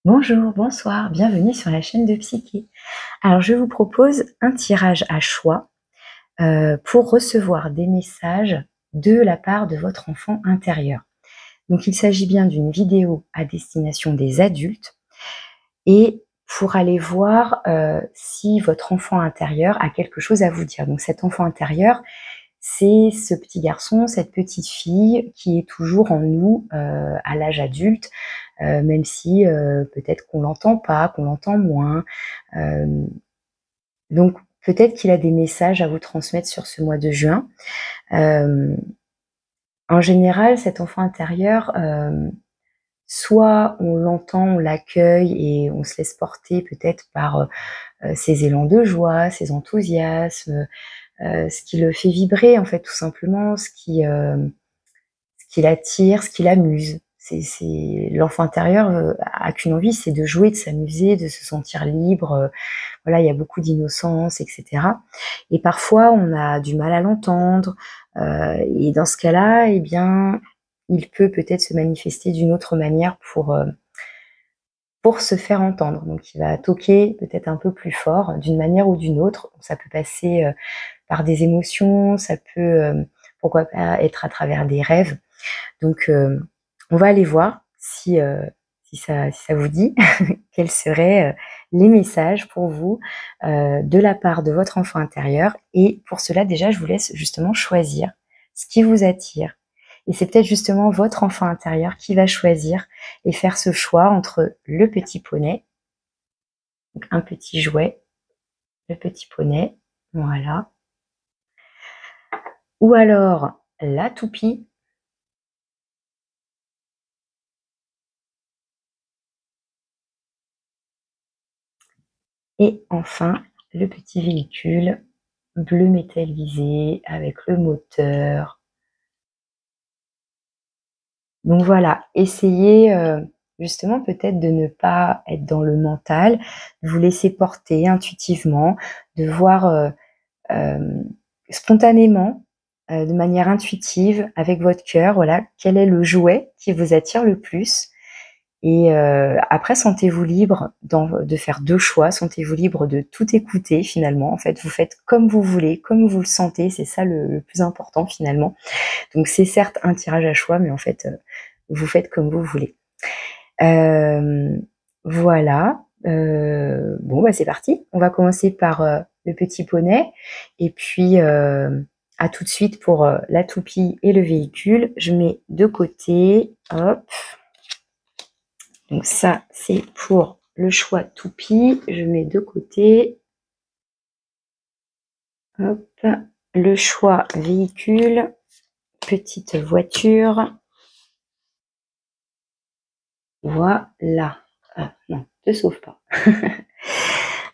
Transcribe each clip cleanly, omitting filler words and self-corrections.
Bonjour, bonsoir, bienvenue sur la chaîne de Psyché. Alors je vous propose un tirage à choix pour recevoir des messages de la part de votre enfant intérieur. Donc il s'agit bien d'une vidéo à destination des adultes et pour aller voir si votre enfant intérieur a quelque chose à vous dire. Donc cet enfant intérieur, c'est ce petit garçon, cette petite fille qui est toujours en nous à l'âge adulte, même si peut-être qu'on l'entend pas, qu'on l'entend moins. Donc peut-être qu'il a des messages à vous transmettre sur ce mois de juin. Euh, En général, cet enfant intérieur, soit on l'entend, on l'accueille et on se laisse porter peut-être par ses élans de joie, ses enthousiasmes, ce qui le fait vibrer en fait tout simplement, ce qui l'attire, ce qui l'amuse. L'enfant intérieur a qu'une envie, c'est de jouer, de s'amuser, de se sentir libre. Voilà, il y a beaucoup d'innocence, etc. Et parfois, on a du mal à l'entendre. Et dans ce cas-là, eh bien, il peut peut-être se manifester d'une autre manière pour se faire entendre. Donc, il va toquer peut-être un peu plus fort, d'une manière ou d'une autre. Ça peut passer par des émotions, ça peut, pourquoi pas, être à travers des rêves. Donc, on va aller voir si ça vous dit, quels seraient les messages pour vous de la part de votre enfant intérieur. Et pour cela, déjà, je vous laisse justement choisir ce qui vous attire. Et c'est peut-être justement votre enfant intérieur qui va choisir et faire ce choix entre le petit poney, donc un petit jouet, le petit poney, voilà, ou alors la toupie, et enfin le petit véhicule bleu métallisé avec le moteur. Donc voilà, essayez justement peut-être de ne pas être dans le mental, de vous laisser porter intuitivement, de voir spontanément, de manière intuitive, avec votre cœur, voilà, quel est le jouet qui vous attire le plus. Et après, sentez-vous libre de faire 2 choix, sentez-vous libre de tout écouter finalement. En fait, vous faites comme vous voulez, comme vous le sentez, c'est ça le plus important finalement. Donc c'est certes un tirage à choix, mais en fait, vous faites comme vous voulez. Voilà, bon bah c'est parti. On va commencer par le petit poney et puis à tout de suite pour la toupie et le véhicule. Je mets de côté, hop. Donc ça, c'est pour le choix toupie. Je mets de côté. Hop. Le choix véhicule. Petite voiture. Voilà. Ah, non, te sauve pas.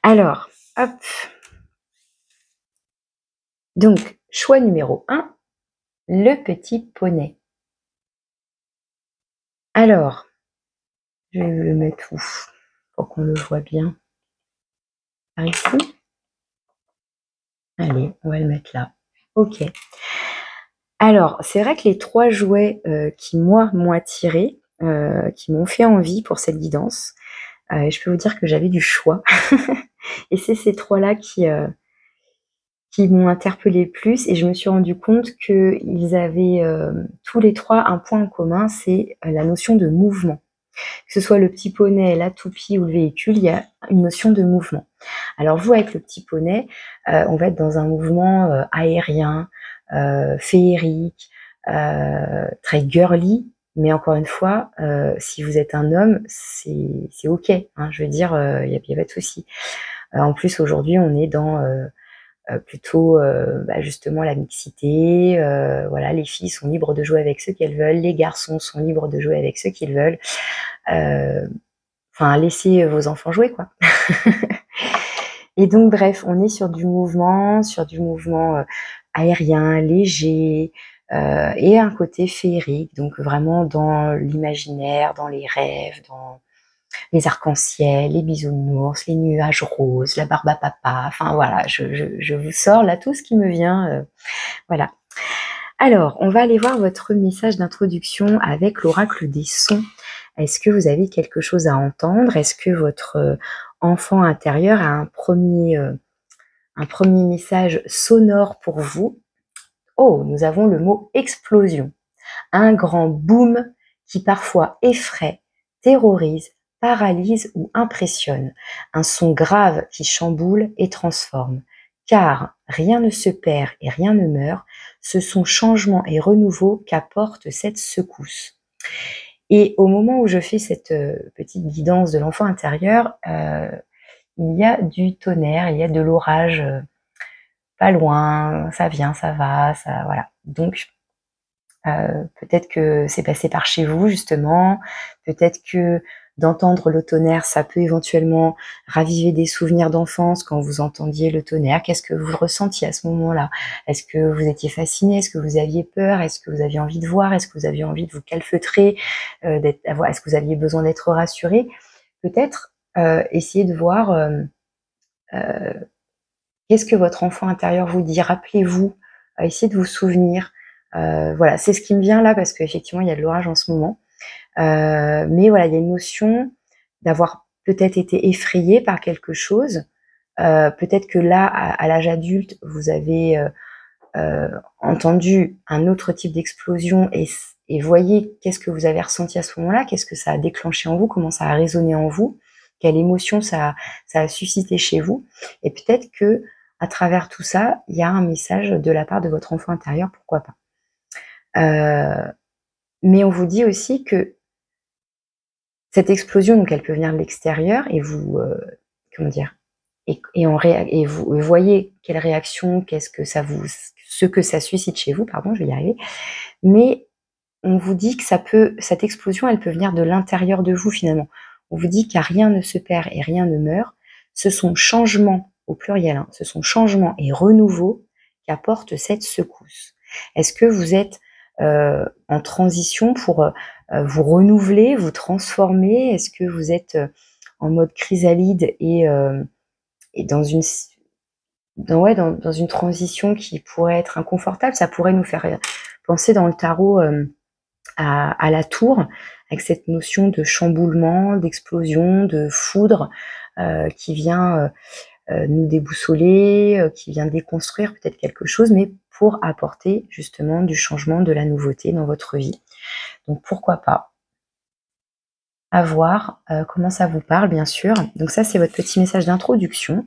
Alors, hop. Donc, choix numéro 1, le petit poney. Alors, je vais le mettre où pour qu'on le voit bien. Par ici. Allez, on va le mettre là. Ok. Alors, c'est vrai que les 3 jouets qui, moi, m'ont attirée, qui m'ont fait envie pour cette guidance, je peux vous dire que j'avais du choix. Et c'est ces 3-là qui m'ont interpellée le plus. Et je me suis rendu compte qu'ils avaient tous les 3 un point en commun, c'est la notion de mouvement. Que ce soit le petit poney, la toupie ou le véhicule, il y a une notion de mouvement. Alors vous, avec le petit poney, on va être dans un mouvement aérien, féerique, très girly, mais encore une fois, si vous êtes un homme, c'est ok, hein, je veux dire, il y a pas de souci. En plus, aujourd'hui, on est dans plutôt justement la mixité, voilà, les filles sont libres de jouer avec ceux qu'elles veulent, les garçons sont libres de jouer avec ceux qu'ils veulent. Enfin, laissez vos enfants jouer, quoi. Et donc, bref, on est sur du mouvement aérien, léger, et un côté féerique, donc vraiment dans l'imaginaire, dans les rêves, dans les arcs-en-ciel, les bisounours, les nuages roses, la barbe à papa, enfin voilà, je vous sors là tout ce qui me vient, voilà. Alors, on va aller voir votre message d'introduction avec l'oracle des sons. Est-ce que vous avez quelque chose à entendre? Est-ce que votre enfant intérieur a un premier message sonore pour vous? Oh, nous avons le mot explosion. Un grand boom qui parfois effraie, terrorise, paralyse ou impressionne. Un son grave qui chamboule et transforme. Car rien ne se perd et rien ne meurt, ce sont changement et renouveau qu'apporte cette secousse. Et au moment où je fais cette petite guidance de l'enfant intérieur, il y a du tonnerre, il y a de l'orage pas loin, ça vient, ça va, ça voilà. Donc peut-être que c'est passé par chez vous justement, peut-être que d'entendre le tonnerre, ça peut éventuellement raviver des souvenirs d'enfance quand vous entendiez le tonnerre. Qu'est-ce que vous ressentiez à ce moment-là? Est-ce que vous étiez fasciné? Est-ce que vous aviez peur? Est-ce que vous aviez envie de voir? Est-ce que vous aviez envie de vous calfeutrer? Est-ce que vous aviez besoin d'être rassuré? Peut-être essayer de voir qu'est-ce que votre enfant intérieur vous dit. Rappelez-vous, essayez de vous souvenir. Voilà, c'est ce qui me vient là parce qu'effectivement il y a de l'orage en ce moment. Mais voilà, il y a une notion d'avoir peut-être été effrayé par quelque chose. Peut-être que là, à l'âge adulte, vous avez entendu un autre type d'explosion et voyez qu'est-ce que vous avez ressenti à ce moment-là, qu'est-ce que ça a déclenché en vous, comment ça a résonné en vous, quelle émotion ça a suscité chez vous. Et peut-être que à travers tout ça, il y a un message de la part de votre enfant intérieur, pourquoi pas. Mais on vous dit aussi que cette explosion, donc elle peut venir de l'extérieur et vous, comment dire? Et vous voyez quelle réaction, ce que ça suscite chez vous, pardon, je vais y arriver. Mais on vous dit que cette explosion, elle peut venir de l'intérieur de vous finalement. On vous dit qu'il y a rien ne se perd et rien ne meurt. Ce sont changements, au pluriel, hein, ce sont changements et renouveaux qu'apporte cette secousse. Est-ce que vous êtes en transition pour vous renouveler, vous transformer? Est-ce que vous êtes en mode chrysalide et dans une transition qui pourrait être inconfortable? Ça pourrait nous faire penser dans le tarot à la tour, avec cette notion de chamboulement, d'explosion, de foudre qui vient nous déboussoler, qui vient déconstruire peut-être quelque chose, mais pour apporter justement du changement, de la nouveauté dans votre vie. Donc pourquoi pas? À voir comment ça vous parle, bien sûr. Donc ça, c'est votre petit message d'introduction.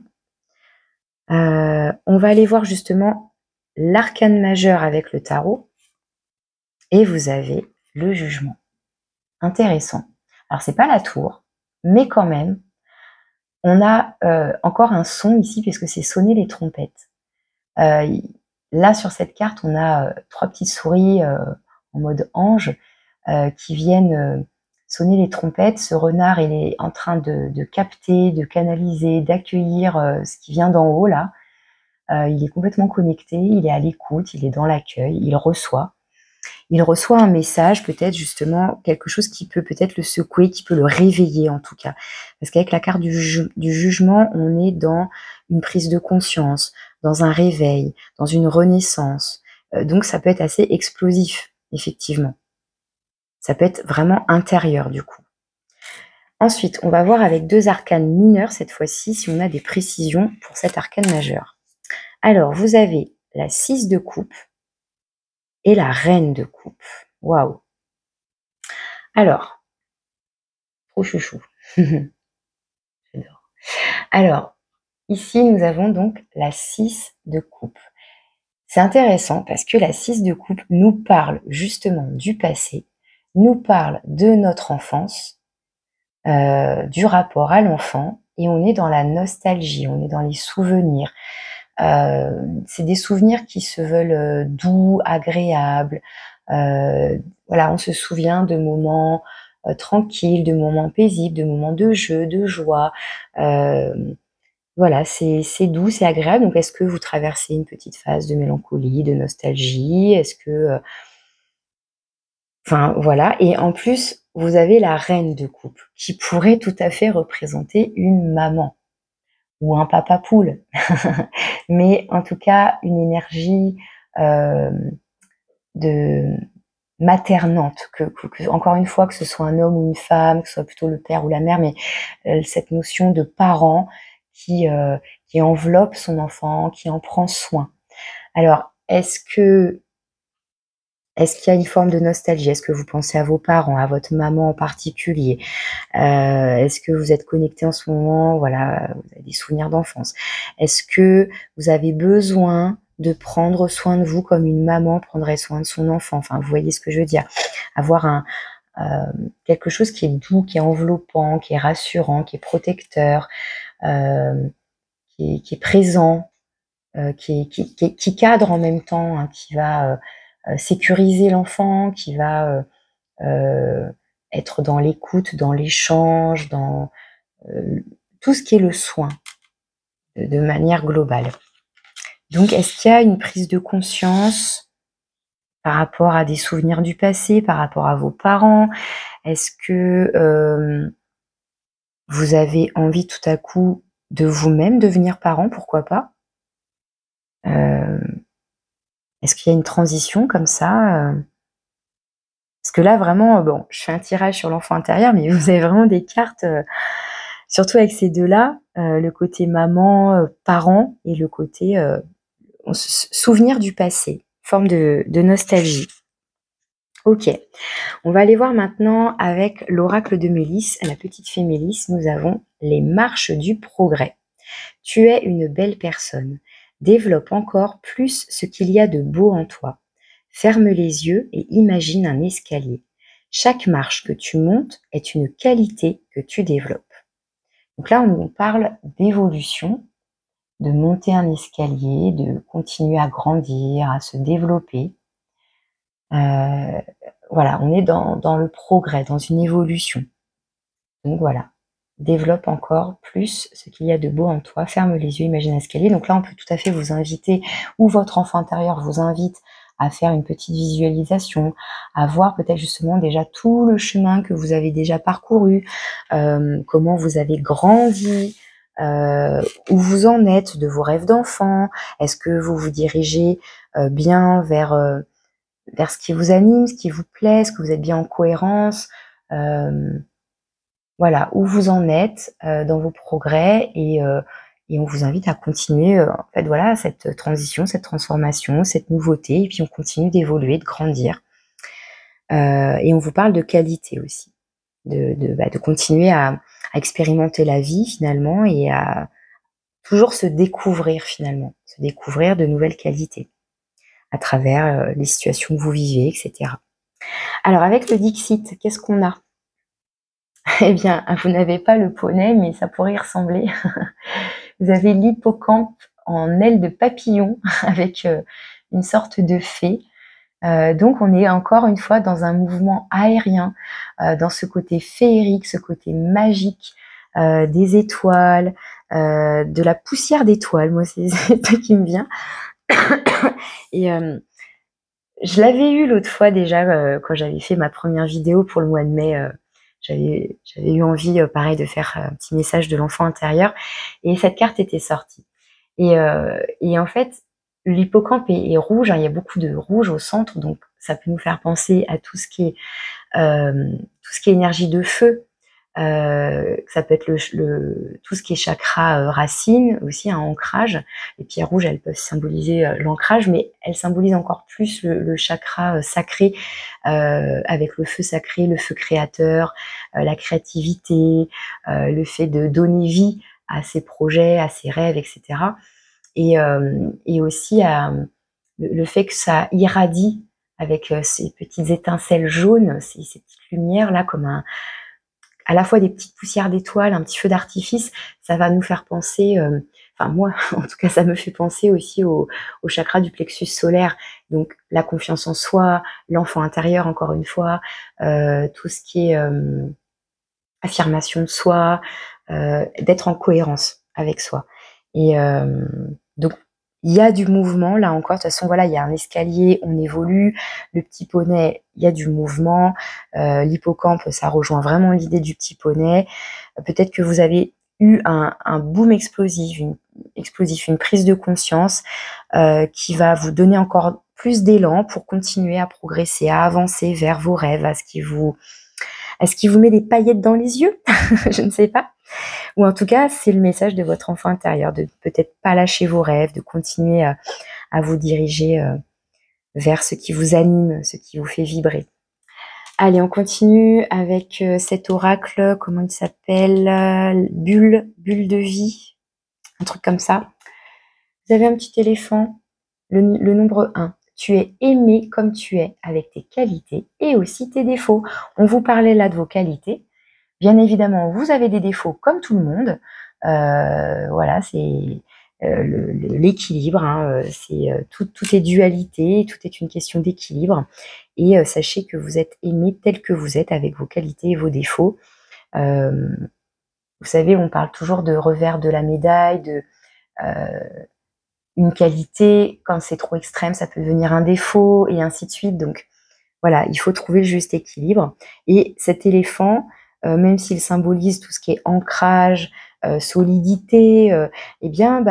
On va aller voir justement l'arcane majeur avec le tarot. Et vous avez le jugement. Intéressant. Alors, c'est pas la tour, mais quand même, on a encore un son ici, puisque c'est sonner les trompettes. Là, sur cette carte, on a 3 petites souris en mode ange qui viennent sonner les trompettes. Ce renard, il est en train de capter, de canaliser, d'accueillir ce qui vient d'en haut, là. Il est complètement connecté, il est à l'écoute, il est dans l'accueil, il reçoit. Il reçoit un message, peut-être justement quelque chose qui peut peut-être le secouer, qui peut le réveiller en tout cas. Parce qu'avec la carte du jugement, on est dans une prise de conscience, dans un réveil, dans une renaissance. Donc ça peut être assez explosif, effectivement. Ça peut être vraiment intérieur du coup. Ensuite, on va voir avec 2 arcanes mineures cette fois-ci si on a des précisions pour cet arcane majeur. Alors, vous avez la 6 de coupe et la reine de coupe. Waouh! Alors, trop chouchou. J'adore. Alors, ici, nous avons donc la 6 de coupe. C'est intéressant parce que la 6 de coupe nous parle justement du passé, nous parle de notre enfance, du rapport à l'enfant, et on est dans la nostalgie, on est dans les souvenirs. C'est des souvenirs qui se veulent doux, agréables. Voilà, on se souvient de moments tranquilles, de moments paisibles, de moments de jeu, de joie. Voilà, c'est doux, c'est agréable. Donc, est-ce que vous traversez une petite phase de mélancolie, de nostalgie? Est-ce que, enfin, voilà. Et en plus, vous avez la reine de coupe qui pourrait tout à fait représenter une maman ou un papa poule. Mais en tout cas, une énergie de maternante, encore une fois, que ce soit un homme ou une femme, que ce soit plutôt le père ou la mère, mais cette notion de parent qui enveloppe son enfant, qui en prend soin. Alors, est-ce qu'il y a une forme de nostalgie? Est-ce que vous pensez à vos parents, à votre maman en particulier? Est-ce que vous êtes connecté en ce moment? Voilà, vous avez des souvenirs d'enfance. Est-ce que vous avez besoin de prendre soin de vous comme une maman prendrait soin de son enfant? Enfin, vous voyez ce que je veux dire. Avoir quelque chose qui est doux, qui est enveloppant, qui est rassurant, qui est protecteur, qui est présent, qui cadre en même temps, hein, qui va sécuriser l'enfant, qui va être dans l'écoute, dans l'échange, dans tout ce qui est le soin de manière globale. Donc, est-ce qu'il y a une prise de conscience par rapport à des souvenirs du passé, par rapport à vos parents? Est-ce que vous avez envie tout à coup de vous-même devenir parent? Pourquoi pas? Est-ce qu'il y a une transition comme ça? Parce que là, vraiment, bon, je fais un tirage sur l'enfant intérieur, mais vous avez vraiment des cartes, surtout avec ces deux-là, le côté maman, parent et le côté souvenir du passé, forme de nostalgie. Ok, on va aller voir maintenant avec l'oracle de Mélisse, la petite fée Mélisse, nous avons les marches du progrès. Tu es une belle personne. Développe encore plus ce qu'il y a de beau en toi. Ferme les yeux et imagine un escalier. Chaque marche que tu montes est une qualité que tu développes. Donc là, on parle d'évolution, de monter un escalier, de continuer à grandir, à se développer. Voilà, on est dans le progrès, dans une évolution. Donc voilà, développe encore plus ce qu'il y a de beau en toi, ferme les yeux, imagine un escalier. Donc là, on peut tout à fait vous inviter, ou votre enfant intérieur vous invite à faire une petite visualisation, à voir peut-être justement déjà tout le chemin que vous avez déjà parcouru, comment vous avez grandi, où vous en êtes de vos rêves d'enfant. Est-ce que vous vous dirigez bien vers ce qui vous anime, ce qui vous plaît, est-ce que vous êtes bien en cohérence, voilà, où vous en êtes dans vos progrès et on vous invite à continuer en fait voilà cette transition, cette transformation, cette nouveauté et puis on continue d'évoluer, de grandir et on vous parle de qualité aussi, de continuer à expérimenter la vie finalement et à toujours se découvrir finalement, se découvrir de nouvelles qualités à travers les situations que vous vivez, etc. Alors avec le Dixit, qu'est-ce qu'on a? Eh bien, vous n'avez pas le poney, mais ça pourrait y ressembler. Vous avez l'hippocampe en aile de papillon avec une sorte de fée. Donc on est encore une fois dans un mouvement aérien, dans ce côté féerique, ce côté magique des étoiles, de la poussière d'étoiles. Moi, c'est ça qui me vient. Et je l'avais eu l'autre fois déjà quand j'avais fait ma première vidéo pour le mois de mai. J'avais eu envie, pareil, de faire un petit message de l'enfant intérieur. Et cette carte était sortie. Et en fait, l'hippocampe est rouge, hein, il y a beaucoup de rouge au centre, donc ça peut nous faire penser à tout ce qui est énergie de feu. Ça peut être tout ce qui est chakra racine, aussi un ancrage. Les pierres rouges, elles peuvent symboliser l'ancrage, mais elles symbolisent encore plus le chakra sacré, avec le feu sacré, le feu créateur, la créativité, le fait de donner vie à ses projets, à ses rêves, etc. Et aussi le fait que ça irradie avec ces petites étincelles jaunes, ces petites lumières là, comme à la fois des petites poussières d'étoiles, un petit feu d'artifice, ça va nous faire penser, enfin moi en tout cas ça me fait penser aussi au chakra du plexus solaire, donc la confiance en soi, l'enfant intérieur encore une fois, tout ce qui est affirmation de soi, d'être en cohérence avec soi. Et donc il y a du mouvement là encore, de toute façon voilà, il y a un escalier, on évolue, le petit poney, il y a du mouvement, l'hippocampe, ça rejoint vraiment l'idée du petit poney. Peut-être que vous avez eu un boom explosif, une prise de conscience qui va vous donner encore plus d'élan pour continuer à progresser, à avancer vers vos rêves, à ce qui vous met des paillettes dans les yeux? Je ne sais pas. Ou en tout cas, c'est le message de votre enfant intérieur, de peut-être pas lâcher vos rêves, de continuer à vous diriger vers ce qui vous anime, ce qui vous fait vibrer. Allez, on continue avec cet oracle, comment il s'appelle? Bulle de vie, un truc comme ça. Vous avez un petit éléphant, le nombre 1. Tu es aimé comme tu es, avec tes qualités et aussi tes défauts. On vous parlait là de vos qualités. Bien évidemment, vous avez des défauts comme tout le monde. Voilà, c'est l'équilibre. Hein, tout est dualité, tout est une question d'équilibre. Et sachez que vous êtes aimé tel que vous êtes, avec vos qualités et vos défauts. Vous savez, on parle toujours de revers de la médaille, de une qualité, quand c'est trop extrême, ça peut devenir un défaut, et ainsi de suite. Donc voilà, il faut trouver le juste équilibre. Et cet éléphant, même s'il symbolise tout ce qui est ancrage, solidité, eh bien,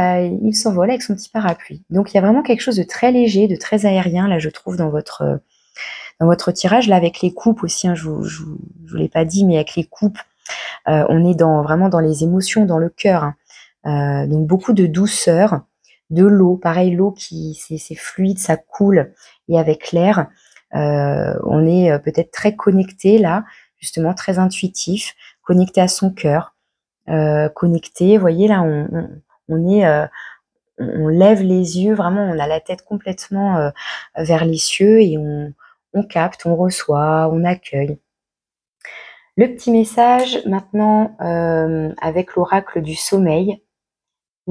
il s'envole avec son petit parapluie. Donc il y a vraiment quelque chose de très léger, de très aérien, là, je trouve, dans votre tirage. Là, avec les coupes aussi, hein, je vous l'ai pas dit, mais avec les coupes, on est vraiment dans les émotions, dans le cœur. Hein. Donc beaucoup de douceur, de l'eau. Pareil, l'eau c'est fluide, ça coule. Et avec l'air, on est peut-être très connecté là, justement très intuitif, connecté à son cœur, connecté. Vous voyez là, on est, on lève les yeux, vraiment, on a la tête complètement vers les cieux, et on capte, on reçoit, on accueille. Le petit message maintenant avec l'oracle du sommeil.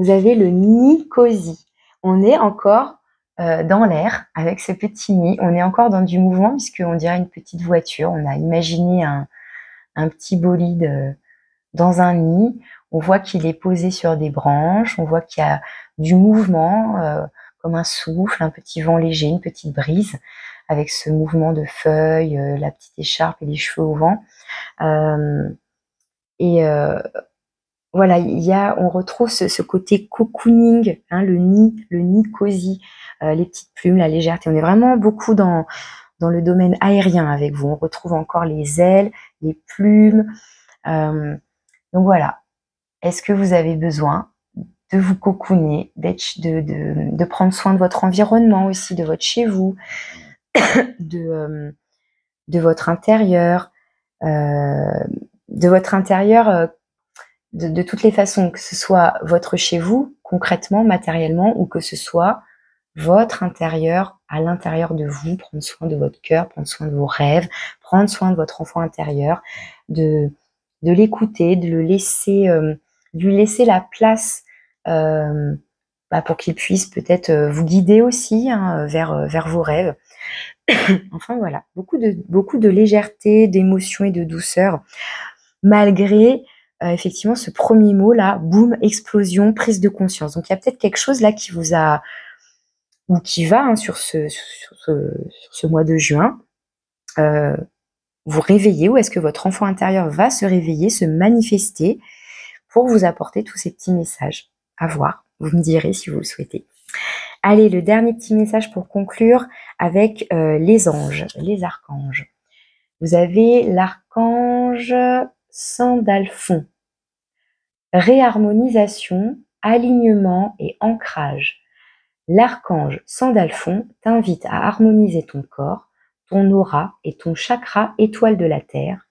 Vous avez le nid cosy. On est encore dans l'air avec ce petit nid. On est encore dans du mouvement, puisqu'on dirait une petite voiture. On a imaginé un petit bolide dans un nid. On voit qu'il est posé sur des branches. On voit qu'il y a du mouvement, comme un souffle, un petit vent léger, une petite brise, avec ce mouvement de feuilles, la petite écharpe et les cheveux au vent. Voilà, on retrouve ce côté cocooning, hein, le nid cosy, les petites plumes, la légèreté. On est vraiment beaucoup dans le domaine aérien avec vous. On retrouve encore les ailes, les plumes. Donc voilà. Est-ce que vous avez besoin de vous cocooner, de prendre soin de votre environnement aussi, de votre chez vous, de votre intérieur, de toutes les façons, que ce soit votre chez vous, concrètement, matériellement, ou que ce soit votre intérieur, à l'intérieur de vous, prendre soin de votre cœur, prendre soin de vos rêves, prendre soin de votre enfant intérieur, de l'écouter, de lui laisser la place pour qu'il puisse peut-être vous guider aussi, hein, vers vos rêves. Enfin voilà, beaucoup de légèreté, d'émotion et de douceur, malgré effectivement ce premier mot là, boum, explosion, prise de conscience. Donc il y a peut-être quelque chose là qui vous a, ou qui va, hein, sur ce mois de juin, vous réveiller, ou est-ce que votre enfant intérieur va se réveiller, se manifester pour vous apporter tous ces petits messages. À voir, vous me direz si vous le souhaitez. Allez, le dernier petit message pour conclure avec les anges, les archanges. Vous avez l'archange Sandalphon. Réharmonisation, alignement et ancrage. L'archange Sandalphon t'invite à harmoniser ton corps, ton aura et ton chakra étoile de la Terre,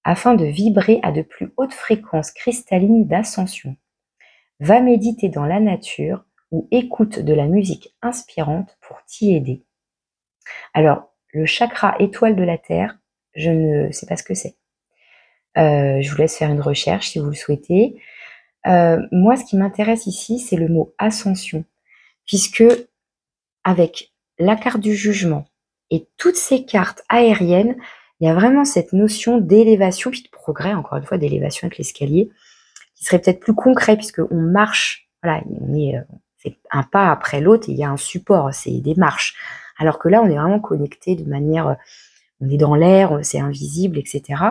afin de vibrer à de plus hautes fréquences cristallines d'ascension. Va méditer dans la nature ou écoute de la musique inspirante pour t'y aider. Alors, le chakra étoile de la Terre, je ne sais pas ce que c'est. Je vous laisse faire une recherche si vous le souhaitez. Moi, ce qui m'intéresse ici, c'est le mot ascension, puisque avec la carte du jugement et toutes ces cartes aériennes, il y a vraiment cette notion d'élévation, puis de progrès, encore une fois, d'élévation avec l'escalier, qui serait peut-être plus concret, puisqu'on marche, voilà, c'est un pas après l'autre, et il y a un support, c'est des marches. Alors que là, on est vraiment connecté de manière, on est dans l'air, c'est invisible, etc.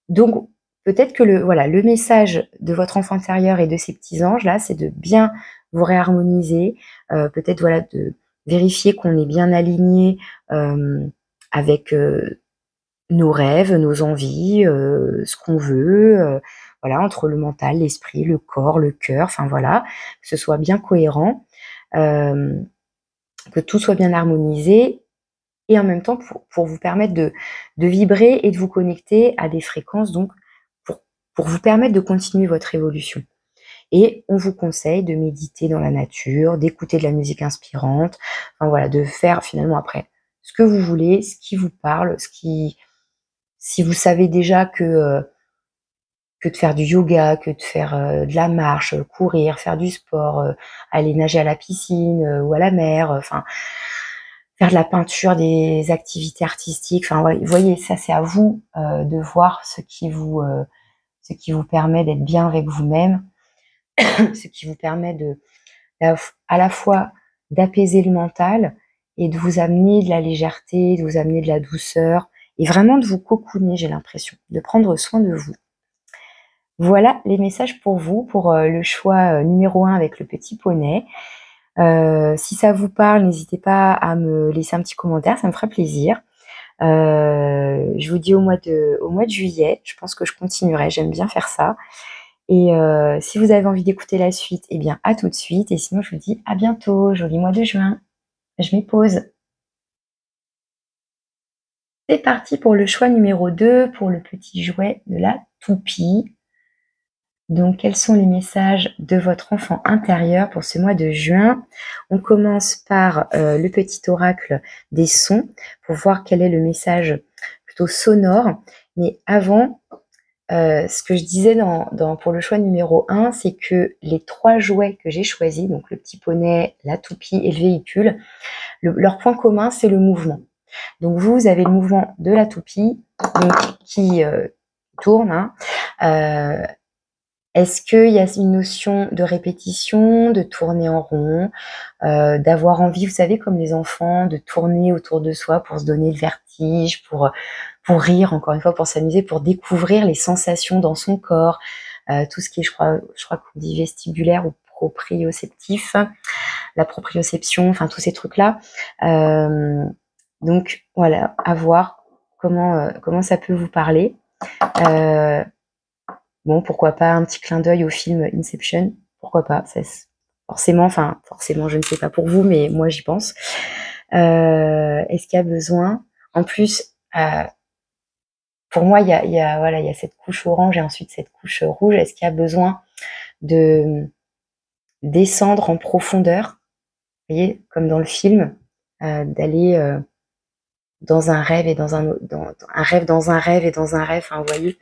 Donc, peut-être que le message de votre enfant intérieur et de ces petits anges là, c'est de bien vous réharmoniser, peut-être voilà de vérifier qu'on est bien aligné avec nos rêves, nos envies, ce qu'on veut, voilà, entre le mental, l'esprit, le corps, le cœur, enfin voilà, que ce soit bien cohérent, que tout soit bien harmonisé et en même temps pour vous permettre de vibrer et de vous connecter à des fréquences donc pour vous permettre de continuer votre évolution. Et on vous conseille de méditer dans la nature, d'écouter de la musique inspirante, enfin voilà, de faire finalement après ce que vous voulez, ce qui vous parle, si vous savez déjà que de faire du yoga, que de faire, de la marche, courir, faire du sport, aller nager à la piscine, ou à la mer, enfin faire de la peinture, des activités artistiques, enfin ouais, vous voyez, ça c'est à vous, de voir ce qui vous permet d'être bien avec vous-même, ce qui vous permet à la fois d'apaiser le mental et de vous amener de la légèreté, de vous amener de la douceur et vraiment de vous cocooner, j'ai l'impression, de prendre soin de vous. Voilà les messages pour vous, pour le choix numéro 1 avec le petit poney. Si ça vous parle, n'hésitez pas à me laisser un petit commentaire, ça me ferait plaisir. Je vous dis au mois de juillet, je pense que je continuerai, j'aime bien faire ça. Et si vous avez envie d'écouter la suite, eh bien à tout de suite. Et sinon, je vous dis à bientôt, joli mois de juin. Je m'y pose. C'est parti pour le choix numéro 2, pour le petit jouet de la toupie. Donc, quels sont les messages de votre enfant intérieur pour ce mois de juin? On commence par le petit oracle des sons pour voir quel est le message plutôt sonore. Mais avant, ce que je disais pour le choix numéro 1, c'est que les 3 jouets que j'ai choisis, donc le petit poney, la toupie et le véhicule, leur point commun, c'est le mouvement. Donc vous avez le mouvement de la toupie donc, qui tourne, hein. Est-ce qu'il y a une notion de répétition, de tourner en rond, d'avoir envie, vous savez, comme les enfants, de tourner autour de soi pour se donner le vertige, pour rire, encore une fois, pour s'amuser, pour découvrir les sensations dans son corps, tout ce qui est, je crois qu'on dit vestibulaire ou proprioceptif, la proprioception, enfin tous ces trucs-là. Donc voilà, à voir comment ça peut vous parler. Bon, pourquoi pas un petit clin d'œil au film Inception, pourquoi pas, forcément, je ne sais pas pour vous, mais moi j'y pense. Est-ce qu'il y a besoin? En plus, pour moi, il y a cette couche orange et ensuite cette couche rouge. Est-ce qu'il y a besoin de descendre en profondeur? Vous voyez, comme dans le film, d'aller dans un rêve et dans un rêve dans un rêve et dans un rêve. Enfin, vous voyez,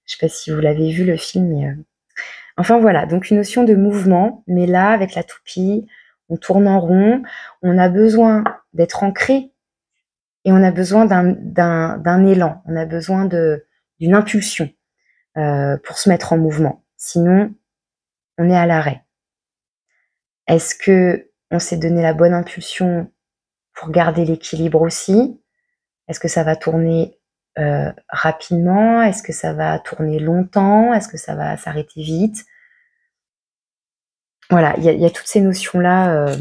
je sais pas si vous l'avez vu le film, mais enfin voilà, donc une notion de mouvement, mais là, avec la toupie, on tourne en rond, on a besoin d'être ancré et on a besoin d'un élan, on a besoin d'une impulsion pour se mettre en mouvement. Sinon, on est à l'arrêt. Est-ce que on s'est donné la bonne impulsion pour garder l'équilibre aussi? Est-ce que ça va tourner rapidement? Est-ce que ça va tourner longtemps? Est-ce que ça va s'arrêter vite? Voilà, il y a toutes ces notions-là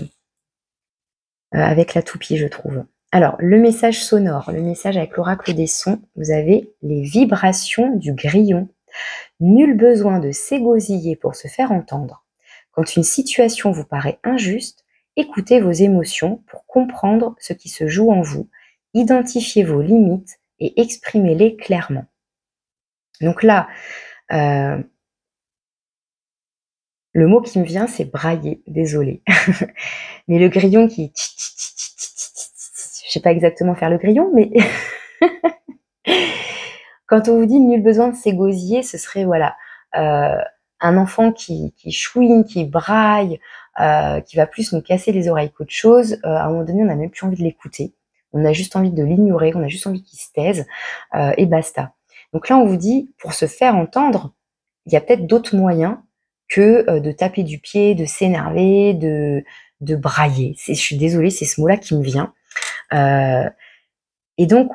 avec la toupie, je trouve. Alors, le message sonore, le message avec l'oracle des sons, vous avez les vibrations du grillon. Nul besoin de s'égosiller pour se faire entendre. Quand une situation vous paraît injuste, écoutez vos émotions pour comprendre ce qui se joue en vous, identifiez vos limites et exprimez-les clairement. Donc là, le mot qui me vient, c'est brailler, désolé. Mais le grillon qui... Je sais pas exactement faire le grillon, mais... Quand on vous dit nul besoin de s'égosiller, ce serait, voilà, un enfant qui chouine, qui braille, qui va plus nous casser les oreilles qu'autre chose. À un moment donné, on n'a même plus envie de l'écouter. On a juste envie de l'ignorer, on a juste envie qu'il se taise, et basta. Donc là, on vous dit, pour se faire entendre, il y a peut-être d'autres moyens que de taper du pied, de s'énerver, de brailler. Je suis désolée, c'est ce mot-là qui me vient. Et donc,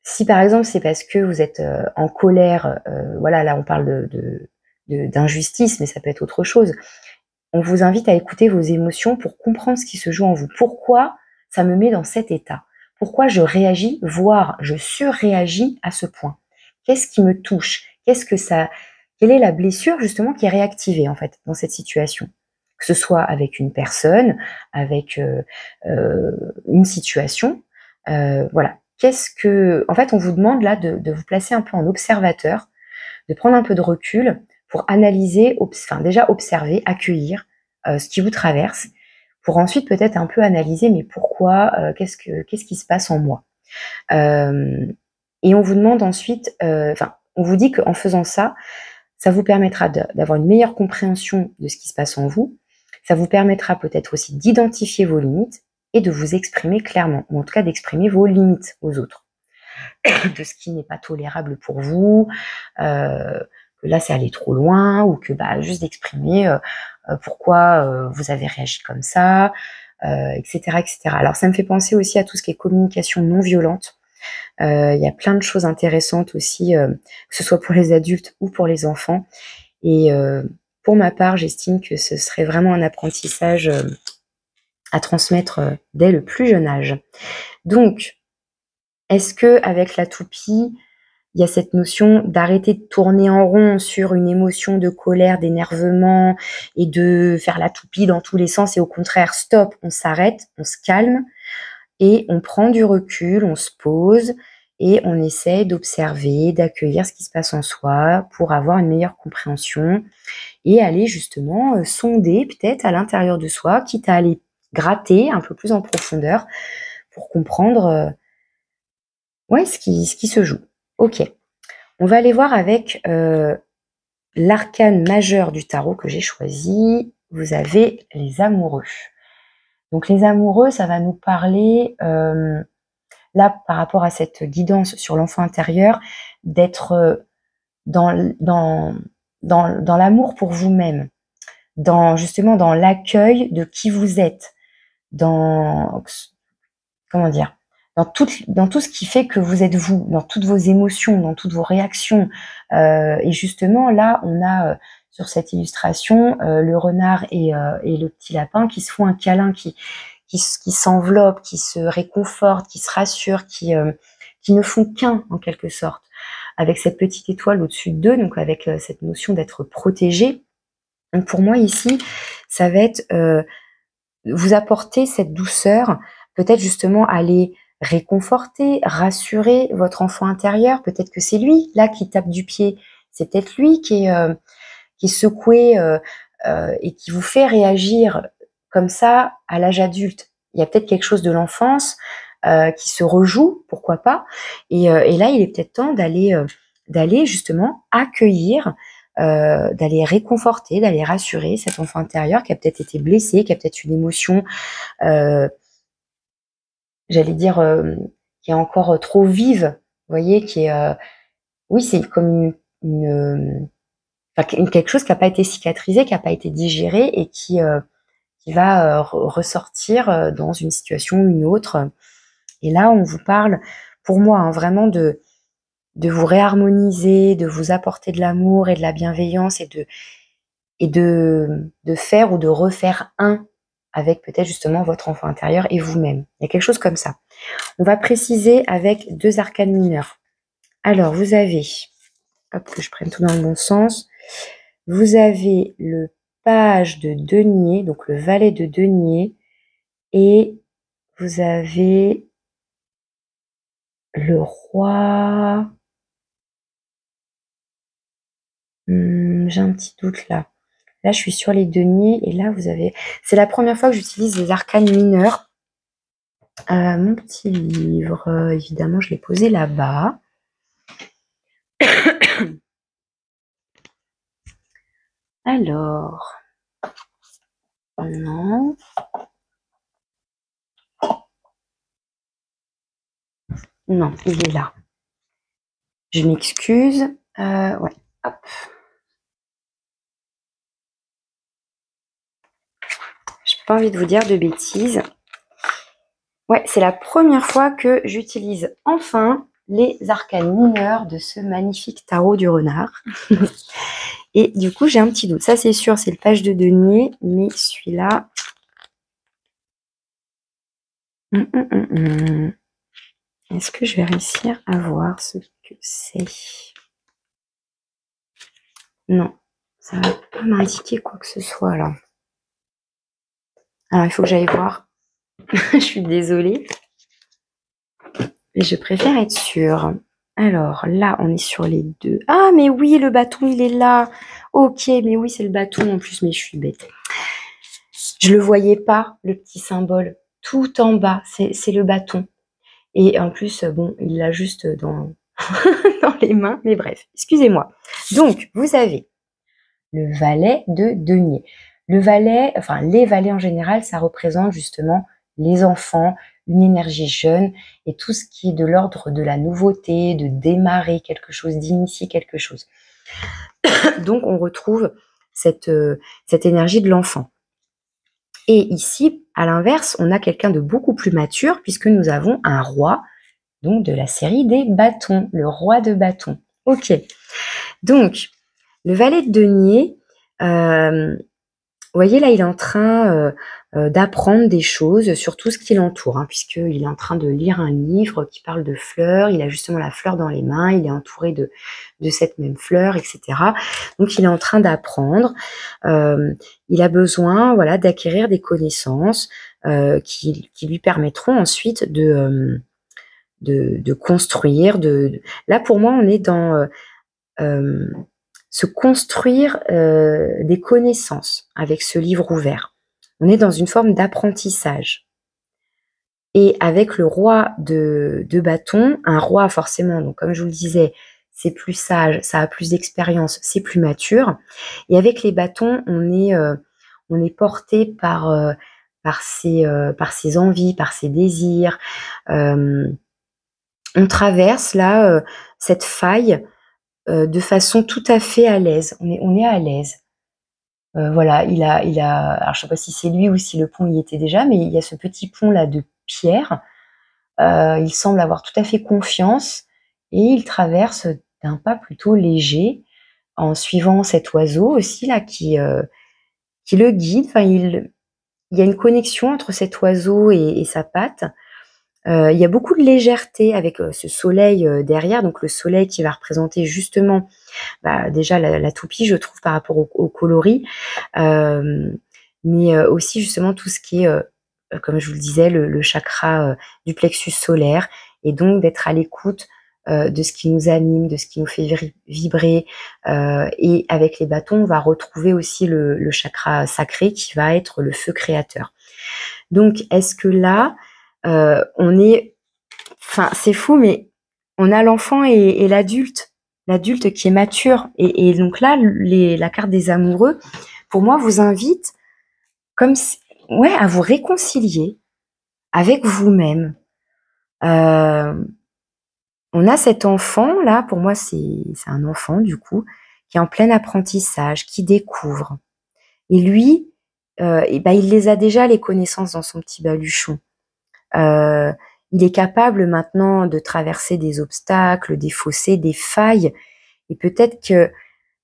si par exemple c'est parce que vous êtes en colère, voilà, là on parle d'injustice, mais ça peut être autre chose. on vous invite à écouter vos émotions pour comprendre ce qui se joue en vous. Pourquoi ça me met dans cet état? Pourquoi je réagis, voire je surréagis à ce point? Qu'est-ce qui me touche? Quelle est la blessure justement qui est réactivée en fait dans cette situation? Que ce soit avec une personne, avec une situation, voilà. En fait, on vous demande là de vous placer un peu en observateur, de prendre un peu de recul pour analyser, déjà observer, accueillir ce qui vous traverse, pour ensuite peut-être un peu analyser, mais pourquoi, qu'est-ce qui se passe en moi? Et on vous demande ensuite, on vous dit qu'en faisant ça, ça vous permettra d'avoir une meilleure compréhension de ce qui se passe en vous. Ça vous permettra peut-être aussi d'identifier vos limites et de vous exprimer clairement, ou en tout cas d'exprimer vos limites aux autres, de ce qui n'est pas tolérable pour vous, que là c'est allé trop loin, ou que juste d'exprimer pourquoi vous avez réagi comme ça, etc., etc. Alors ça me fait penser aussi à tout ce qui est communication non violente. Il y a plein de choses intéressantes aussi, que ce soit pour les adultes ou pour les enfants. Et pour ma part, j'estime que ce serait vraiment un apprentissage à transmettre dès le plus jeune âge. Donc, est-ce que avec la toupie, il y a cette notion d'arrêter de tourner en rond sur une émotion de colère, d'énervement et de faire la toupie dans tous les sens, et au contraire, stop, on s'arrête, on se calme et on prend du recul, on se pose et on essaie d'observer, d'accueillir ce qui se passe en soi pour avoir une meilleure compréhension et aller justement sonder peut-être à l'intérieur de soi, quitte à aller gratter un peu plus en profondeur pour comprendre ce qui se joue. Ok, on va aller voir avec l'arcane majeur du tarot que j'ai choisi. Vous avez les amoureux. Donc les amoureux, ça va nous parler, là, par rapport à cette guidance sur l'enfant intérieur, d'être dans l'amour pour vous-même, justement dans l'accueil de qui vous êtes, comment dire, dans tout ce qui fait que vous êtes vous, dans toutes vos émotions, dans toutes vos réactions. Et justement, là, on a sur cette illustration le renard et le petit lapin qui se font un câlin, qui s'enveloppent, qui se réconfortent, qui se rassurent, qui ne font qu'un en quelque sorte, avec cette petite étoile au-dessus d'eux, donc avec cette notion d'être protégé. Donc pour moi ici, ça va être vous apporter cette douceur, peut-être justement aller réconforter, rassurer votre enfant intérieur. Peut-être que c'est lui là qui tape du pied, c'est peut-être lui qui est secoué et qui vous fait réagir comme ça à l'âge adulte. Il y a peut-être quelque chose de l'enfance qui se rejoue, pourquoi pas. Et là, il est peut-être temps d'aller justement accueillir, d'aller réconforter, d'aller rassurer cet enfant intérieur qui a peut-être été blessé, qui a peut-être une émotion, j'allais dire, qui est encore trop vive, vous voyez, qui est, oui, c'est comme quelque chose qui n'a pas été cicatrisé, qui n'a pas été digéré et qui va ressortir dans une situation ou une autre. Et là, on vous parle, pour moi, vraiment de vous réharmoniser, de vous apporter de l'amour et de la bienveillance et de faire ou de refaire un avec peut-être justement votre enfant intérieur et vous-même. Il y a quelque chose comme ça. On va préciser avec 2 arcanes mineurs. Alors, vous avez, hop, que je prenne tout dans le bon sens, vous avez le page de denier, donc le valet de denier, et vous avez le roi. J'ai un petit doute là. Là, je suis sur les deniers et là, vous avez... C'est la première fois que j'utilise les arcanes mineurs. Mon petit livre, évidemment, je l'ai posé là-bas. Alors... Non. Non, il est là. Je m'excuse. Ouais, hop. J'ai pas envie de vous dire de bêtises. Ouais, c'est la première fois que j'utilise enfin les arcanes mineurs de ce magnifique tarot du renard. Et du coup, j'ai un petit doute. Ça, c'est sûr, c'est le page de denier, mais celui-là... Est-ce que je vais réussir à voir ce que c'est? Non, ça va pas m'indiquer quoi que ce soit là. Alors, il faut que j'aille voir. Je suis désolée. Mais je préfère être sûre. Alors, là, on est sur les deux. Ah, mais oui, le bâton, il est là. Ok, mais oui, c'est le bâton en plus, mais je suis bête. Je le voyais pas, le petit symbole. Tout en bas, c'est le bâton. Et en plus, bon, il l'a juste dans, dans les mains, mais bref, excusez-moi. Donc, vous avez le valet de denier. Le valet, enfin, les valets en général, ça représente justement les enfants, une énergie jeune et tout ce qui est de l'ordre de la nouveauté, de démarrer quelque chose, d'initier quelque chose. Donc, on retrouve cette énergie de l'enfant. Et ici, à l'inverse, on a quelqu'un de beaucoup plus mature puisque nous avons un roi, donc de la série des bâtons, le roi de bâtons. Ok, donc le valet de denier, vous voyez là, il est en train d'apprendre des choses sur tout ce qui l'entoure, hein, puisqu'il est en train de lire un livre qui parle de fleurs, il a justement la fleur dans les mains, il est entouré de cette même fleur, etc. Donc il est en train d'apprendre, il a besoin voilà, d'acquérir des connaissances qui lui permettront ensuite de construire. Là, pour moi, on est dans se construire des connaissances avec ce livre ouvert. On est dans une forme d'apprentissage. Et avec le roi de bâton, un roi forcément, donc comme je vous le disais, c'est plus sage, ça a plus d'expérience, c'est plus mature. Et avec les bâtons, on est porté par ses envies, par ses désirs. On traverse là cette faille de façon tout à fait à l'aise. On est à l'aise. Voilà, il a, alors je sais pas si c'est lui ou si le pont y était déjà, mais il y a ce petit pont là de pierre. Il semble avoir tout à fait confiance et il traverse d'un pas plutôt léger en suivant cet oiseau aussi là qui le guide. Enfin, il y a une connexion entre cet oiseau et sa patte. Il y a beaucoup de légèreté avec ce soleil derrière, donc le soleil qui va représenter justement déjà la toupie, je trouve, par rapport au coloris, mais aussi justement tout ce qui est, comme je vous le disais, le chakra du plexus solaire, et donc d'être à l'écoute de ce qui nous anime, de ce qui nous fait vibrer, et avec les bâtons, on va retrouver aussi le chakra sacré qui va être le feu créateur. Donc, est-ce que là, on est... Enfin, c'est fou, mais on a l'enfant et l'adulte qui est mature. Et donc là, la carte des amoureux, pour moi, vous invite comme ouais, à vous réconcilier avec vous-même. On a cet enfant, là, pour moi, c'est un enfant, du coup, qui est en plein apprentissage, qui découvre. Et lui, il les a déjà, les connaissances, dans son petit baluchon. Il est capable maintenant de traverser des obstacles, des fossés, des failles. Et peut-être que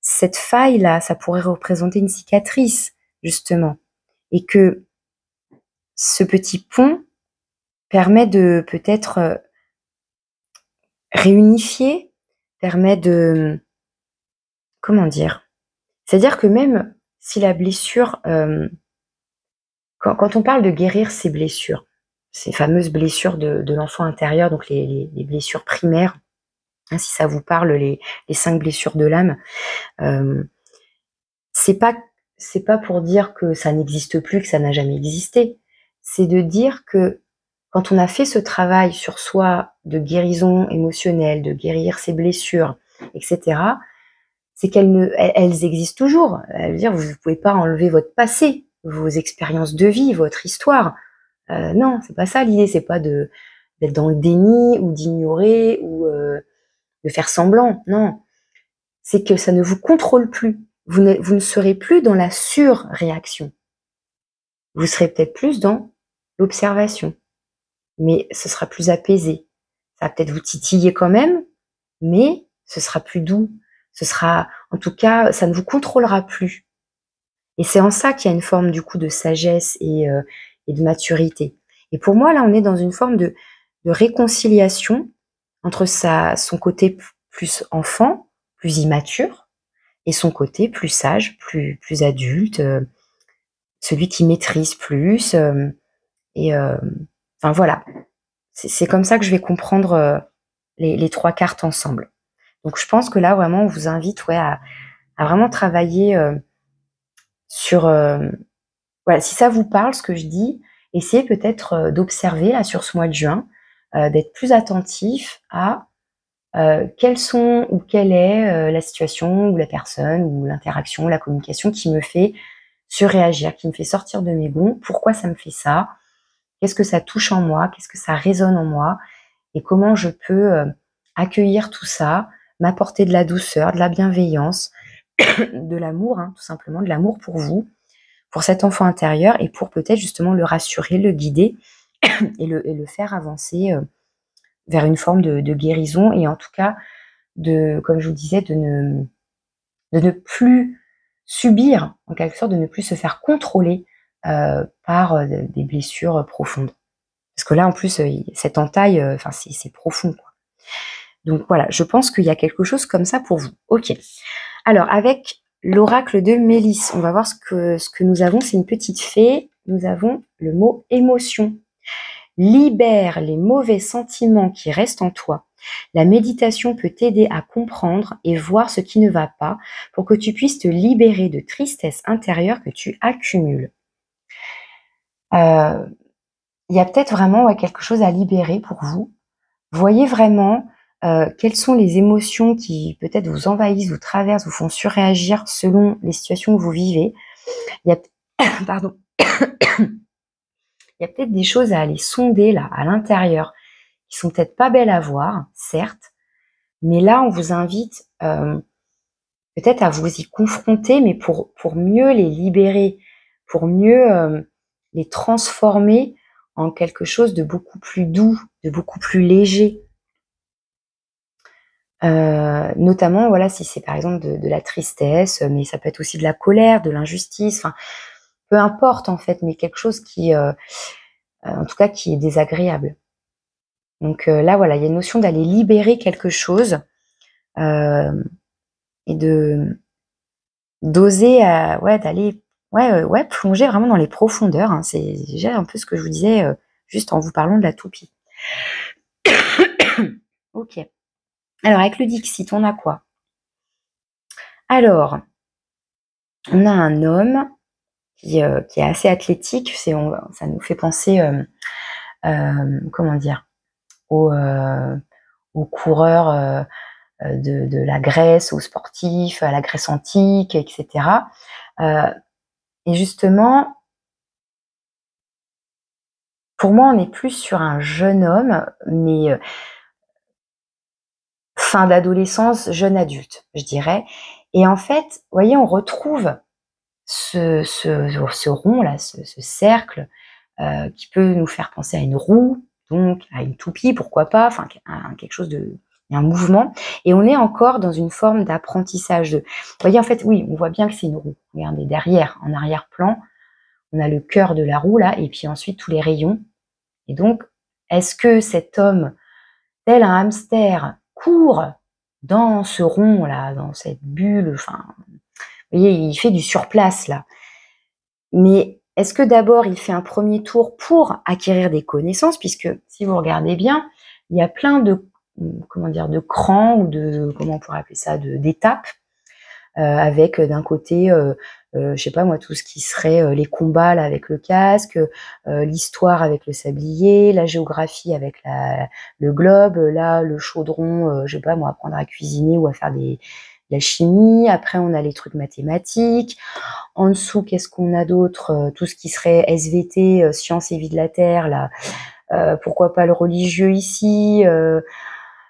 cette faille-là, ça pourrait représenter une cicatrice, justement. Et que ce petit pont permet de peut-être réunifier, permet de... Comment dire? C'est-à-dire que même si la blessure... quand on parle de guérir ces blessures, ces fameuses blessures de l'enfant intérieur, donc les blessures primaires, hein, si ça vous parle, les 5 blessures de l'âme, c'est pas pour dire que ça n'existe plus, que ça n'a jamais existé. C'est de dire que quand on a fait ce travail sur soi de guérison émotionnelle, de guérir ses blessures, etc., c'est elles existent toujours. Ça veut dire vous ne pouvez pas enlever votre passé, vos expériences de vie, votre histoire. Non, c'est pas ça l'idée. C'est pas d'être dans le déni ou d'ignorer ou de faire semblant. Non, c'est que ça ne vous contrôle plus. Vous ne serez plus dans la surréaction. Vous serez peut-être plus dans l'observation, mais ce sera plus apaisé. Ça va peut-être vous titiller quand même, mais ce sera plus doux. Ce sera En tout cas, ça ne vous contrôlera plus. Et c'est en ça qu'il y a une forme du coup de sagesse et de maturité. Et pour moi, là, on est dans une forme de réconciliation entre son côté plus enfant, plus immature, et son côté plus sage, plus adulte, celui qui maîtrise plus. Enfin voilà, c'est comme ça que je vais comprendre les 3 cartes ensemble. Donc je pense que là, vraiment, on vous invite à vraiment travailler sur... voilà, si ça vous parle, ce que je dis, essayez peut-être d'observer là sur ce mois de juin, d'être plus attentif à quelles sont ou quelle est la situation ou la personne ou l'interaction, la communication qui me fait surréagir, qui me fait sortir de mes gonds. Pourquoi ça me fait ça? Qu'est-ce que ça touche en moi? Qu'est-ce que ça résonne en moi? Et comment je peux accueillir tout ça, m'apporter de la douceur, de la bienveillance, de l'amour, tout simplement, de l'amour pour vous, pour cet enfant intérieur et pour peut-être justement le rassurer, le guider et le faire avancer vers une forme de guérison et en tout cas, comme je vous disais, de ne plus subir, en quelque sorte, de ne plus se faire contrôler par des blessures profondes. Parce que là, en plus, cette entaille, c'est profond, quoi. Donc voilà, je pense qu'il y a quelque chose comme ça pour vous. Ok. Alors, avec l'oracle de Mélisse, on va voir ce que nous avons. C'est une petite fée. Nous avons le mot émotion. Libère les mauvais sentiments qui restent en toi. La méditation peut t'aider à comprendre et voir ce qui ne va pas pour que tu puisses te libérer de tristesse intérieure que tu accumules. Il y a peut-être vraiment quelque chose à libérer pour vous. Voyez vraiment quelles sont les émotions qui peut-être vous envahissent, vous traversent, vous font surréagir selon les situations que vous vivez. Il y a, pardon. Il y a peut-être des choses à aller sonder là, à l'intérieur, qui sont peut-être pas belles à voir, certes, mais là, on vous invite peut-être à vous y confronter, mais pour mieux les libérer, pour mieux les transformer en quelque chose de beaucoup plus doux, de beaucoup plus léger. Notamment, voilà, si c'est par exemple de la tristesse, mais ça peut être aussi de la colère, de l'injustice, enfin, peu importe en fait, mais quelque chose qui, en tout cas, qui est désagréable. Donc là, voilà, il y a une notion d'aller libérer quelque chose et d'oser, d'aller, plonger vraiment dans les profondeurs. C'est déjà un peu ce que je vous disais juste en vous parlant de la toupie. Ok. Alors, avec le Dixit, on a quoi? Alors, on a un homme qui est assez athlétique. Ça nous fait penser, comment dire, aux coureurs de la Grèce, aux sportifs, à la Grèce antique, etc. Et justement, pour moi, on est plus sur un jeune homme, mais fin d'adolescence, jeune adulte, je dirais. Et en fait, vous voyez, on retrouve ce rond-là, ce cercle, qui peut nous faire penser à une roue, donc à une toupie, pourquoi pas, enfin quelque chose de... Il y a un mouvement, et on est encore dans une forme d'apprentissage. Vous voyez, en fait, oui, on voit bien que c'est une roue. Regardez, derrière, en arrière-plan, on a le cœur de la roue, là, et puis ensuite tous les rayons. Et donc, est-ce que cet homme, tel un hamster, court dans ce rond-là, dans cette bulle, enfin, vous voyez, il fait du surplace, là. Mais est-ce que d'abord, il fait un premier tour pour acquérir des connaissances, puisque si vous regardez bien, il y a plein de, comment dire, de crans ou de, comment on pourrait appeler ça, d'étapes, avec d'un côté, je sais pas moi, tout ce qui serait les combats là avec le casque, l'histoire avec le sablier, la géographie avec le globe, là le chaudron, je sais pas moi, apprendre à cuisiner ou à faire la chimie. Après, on a les trucs mathématiques. En dessous, qu'est-ce qu'on a d'autre? Tout ce qui serait SVT, sciences et vie de la Terre, là. Pourquoi pas le religieux ici?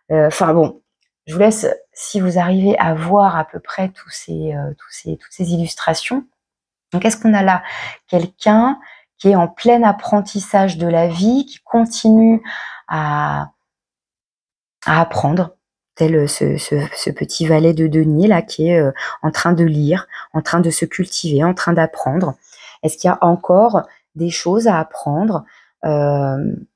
Enfin bon, je vous laisse, si vous arrivez à voir à peu près toutes ces illustrations. Donc, qu'est-ce qu'on a là? Quelqu'un qui est en plein apprentissage de la vie, qui continue à apprendre, tel ce petit valet de denier là qui est en train de lire, en train de se cultiver, en train d'apprendre? Est-ce qu'il y a encore des choses à apprendre? Il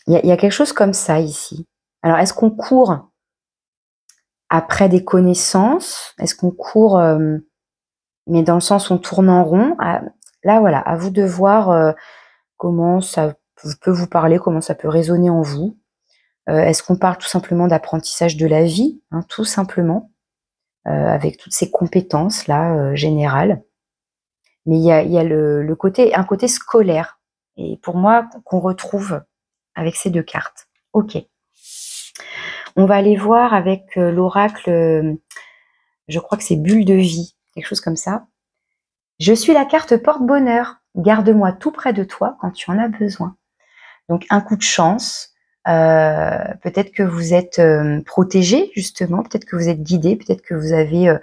y a quelque chose comme ça ici. Alors est-ce qu'on court après des connaissances? Est-ce qu'on court, mais dans le sens où on tourne en rond? Là voilà, à vous de voir comment ça peut vous parler, comment ça peut résonner en vous. Est-ce qu'on parle tout simplement d'apprentissage de la vie, hein, tout simplement, avec toutes ces compétences-là, générales? Mais il y a un côté scolaire, et pour moi, qu'on retrouve avec ces 2 cartes. OK. On va aller voir avec l'oracle, je crois que c'est bulle de vie, quelque chose comme ça. Je suis la carte porte-bonheur. Garde-moi tout près de toi quand tu en as besoin. Donc un coup de chance, peut-être que vous êtes protégé justement, peut-être que vous êtes guidé, peut-être que vous avez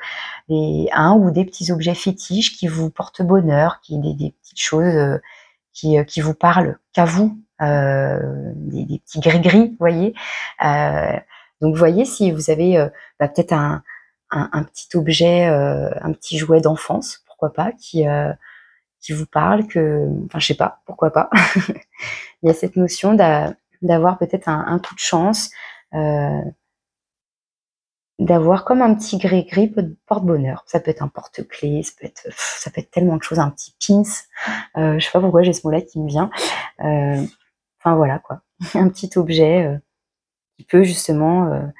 un ou des petits objets fétiches qui vous portent bonheur, des petites choses qui vous parlent qu'à vous, des petits gris-gris, vous voyez. Donc vous voyez si vous avez peut-être un petit objet, un petit jouet d'enfance, pourquoi pas, qui vous parle, enfin je sais pas, pourquoi pas. Il y a cette notion d'avoir peut-être un coup de chance, d'avoir comme un petit gris-gris porte-bonheur. Ça peut être un porte-clés, ça peut être tellement de choses, un petit pins. Je sais pas pourquoi j'ai ce mot-là qui me vient. Enfin voilà quoi, un petit objet qui peut justement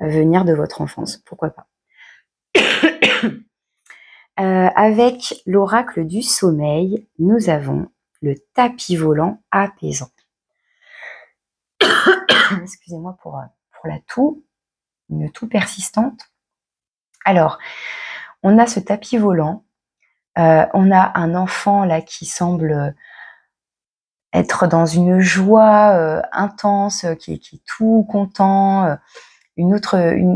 venir de votre enfance, pourquoi pas. Avec l'oracle du sommeil, nous avons le tapis volant apaisant. Excusez-moi pour la toux, une toux persistante. Alors, on a ce tapis volant, on a un enfant là qui semble être dans une joie intense, qui est tout content, une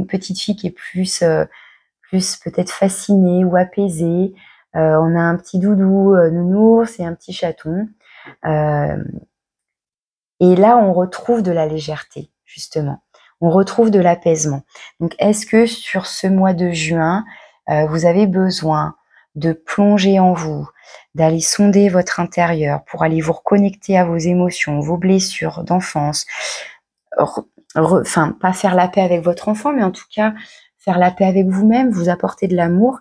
petite fille qui est plus peut-être fascinée ou apaisée. On a un petit doudou nounours et un petit chaton. Et là, on retrouve de la légèreté, justement. On retrouve de l'apaisement. Donc, est-ce que sur ce mois de juin, vous avez besoin de plonger en vous, d'aller sonder votre intérieur pour aller vous reconnecter à vos émotions, vos blessures d'enfance, enfin, pas faire la paix avec votre enfant, mais en tout cas, faire la paix avec vous-même, vous apporter de l'amour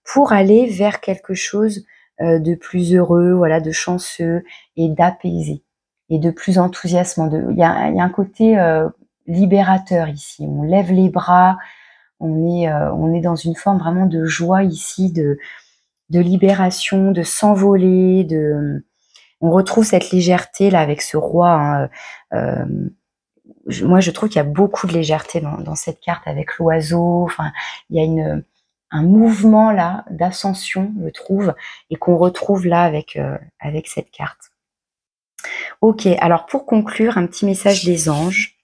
pour aller vers quelque chose de plus heureux, voilà, de chanceux et d'apaisé et de plus enthousiasmant. Il y a un côté libérateur ici. On lève les bras, on est dans une forme vraiment de joie ici, de libération, de s'envoler, on retrouve cette légèreté là avec ce roi. Hein, moi, je trouve qu'il y a beaucoup de légèreté dans cette carte avec l'oiseau. Enfin, il y a un mouvement là d'ascension, je trouve, et qu'on retrouve là avec cette carte. Ok, alors pour conclure, un petit message des anges.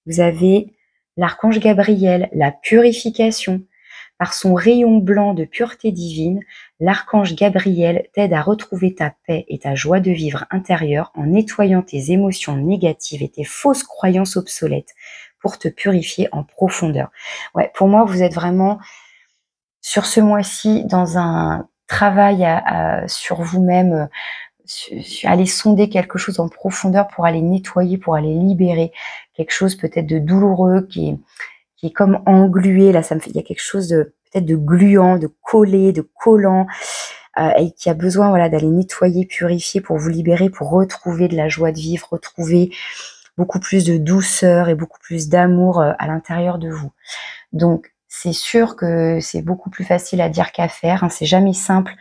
Vous avez l'archange Gabriel, la purification. Par son rayon blanc de pureté divine, l'archange Gabriel t'aide à retrouver ta paix et ta joie de vivre intérieure en nettoyant tes émotions négatives et tes fausses croyances obsolètes pour te purifier en profondeur. Ouais, pour moi, vous êtes vraiment sur ce mois-ci dans un travail sur vous-même, aller sonder quelque chose en profondeur pour aller nettoyer, pour aller libérer quelque chose peut-être de douloureux qui est comme englué. Là, il y a quelque chose de peut-être de gluant, de collé, de collant, et qui a besoin, voilà, d'aller nettoyer, purifier pour vous libérer, pour retrouver de la joie de vivre, retrouver beaucoup plus de douceur et beaucoup plus d'amour à l'intérieur de vous. Donc, c'est sûr que c'est beaucoup plus facile à dire qu'à faire. Hein, c'est jamais simple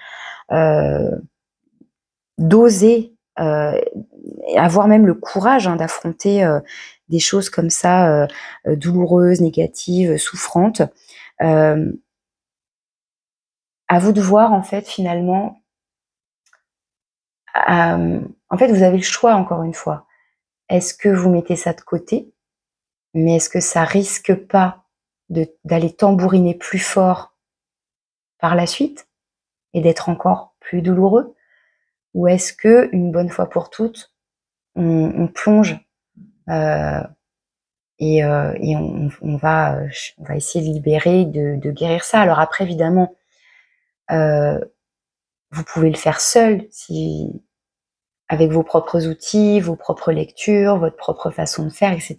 d'oser avoir même le courage d'affronter des choses comme ça, douloureuses, négatives, souffrantes. À vous de voir, en fait, finalement. En fait, vous avez le choix, encore une fois. Est-ce que vous mettez ça de côté, mais est-ce que ça risque pas d'aller tambouriner plus fort par la suite et d'être encore plus douloureux? Ou est-ce que, une bonne fois pour toutes, on plonge et on va essayer de libérer, de guérir ça. Alors après, évidemment, vous pouvez le faire seul, avec vos propres outils, vos propres lectures, votre propre façon de faire, etc.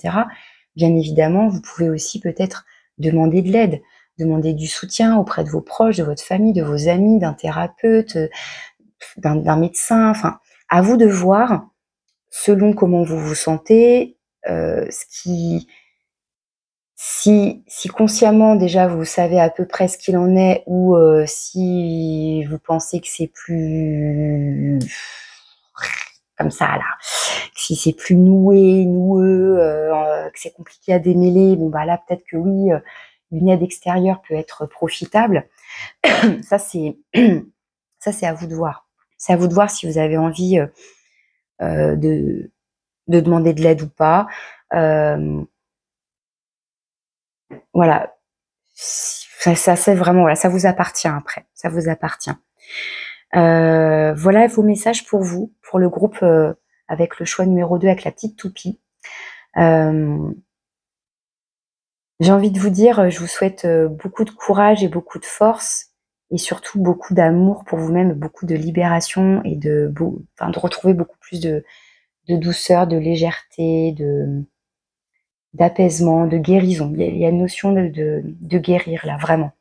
Bien évidemment, vous pouvez aussi peut-être demander de l'aide, demander du soutien auprès de vos proches, de votre famille, de vos amis, d'un thérapeute, d'un médecin. Enfin, à vous de voir, selon comment vous vous sentez, si consciemment déjà vous savez à peu près ce qu'il en est, ou si vous pensez que c'est plus comme ça là, si c'est plus noueux, que c'est compliqué à démêler, bon bah là peut-être que oui, une aide extérieure peut être profitable. Ça c'est à vous de voir. C'est à vous de voir si vous avez envie de demander de l'aide ou pas. Voilà. Ça c'est vraiment, voilà, ça vous appartient après. Ça vous appartient. Voilà vos messages pour vous, pour le groupe avec le choix numéro 2 avec la petite toupie. J'ai envie de vous dire, je vous souhaite beaucoup de courage et beaucoup de force, et surtout beaucoup d'amour pour vous-même, beaucoup de libération et de retrouver beaucoup plus de douceur, de légèreté, d'apaisement, de guérison. Il y a une notion de guérir là, vraiment.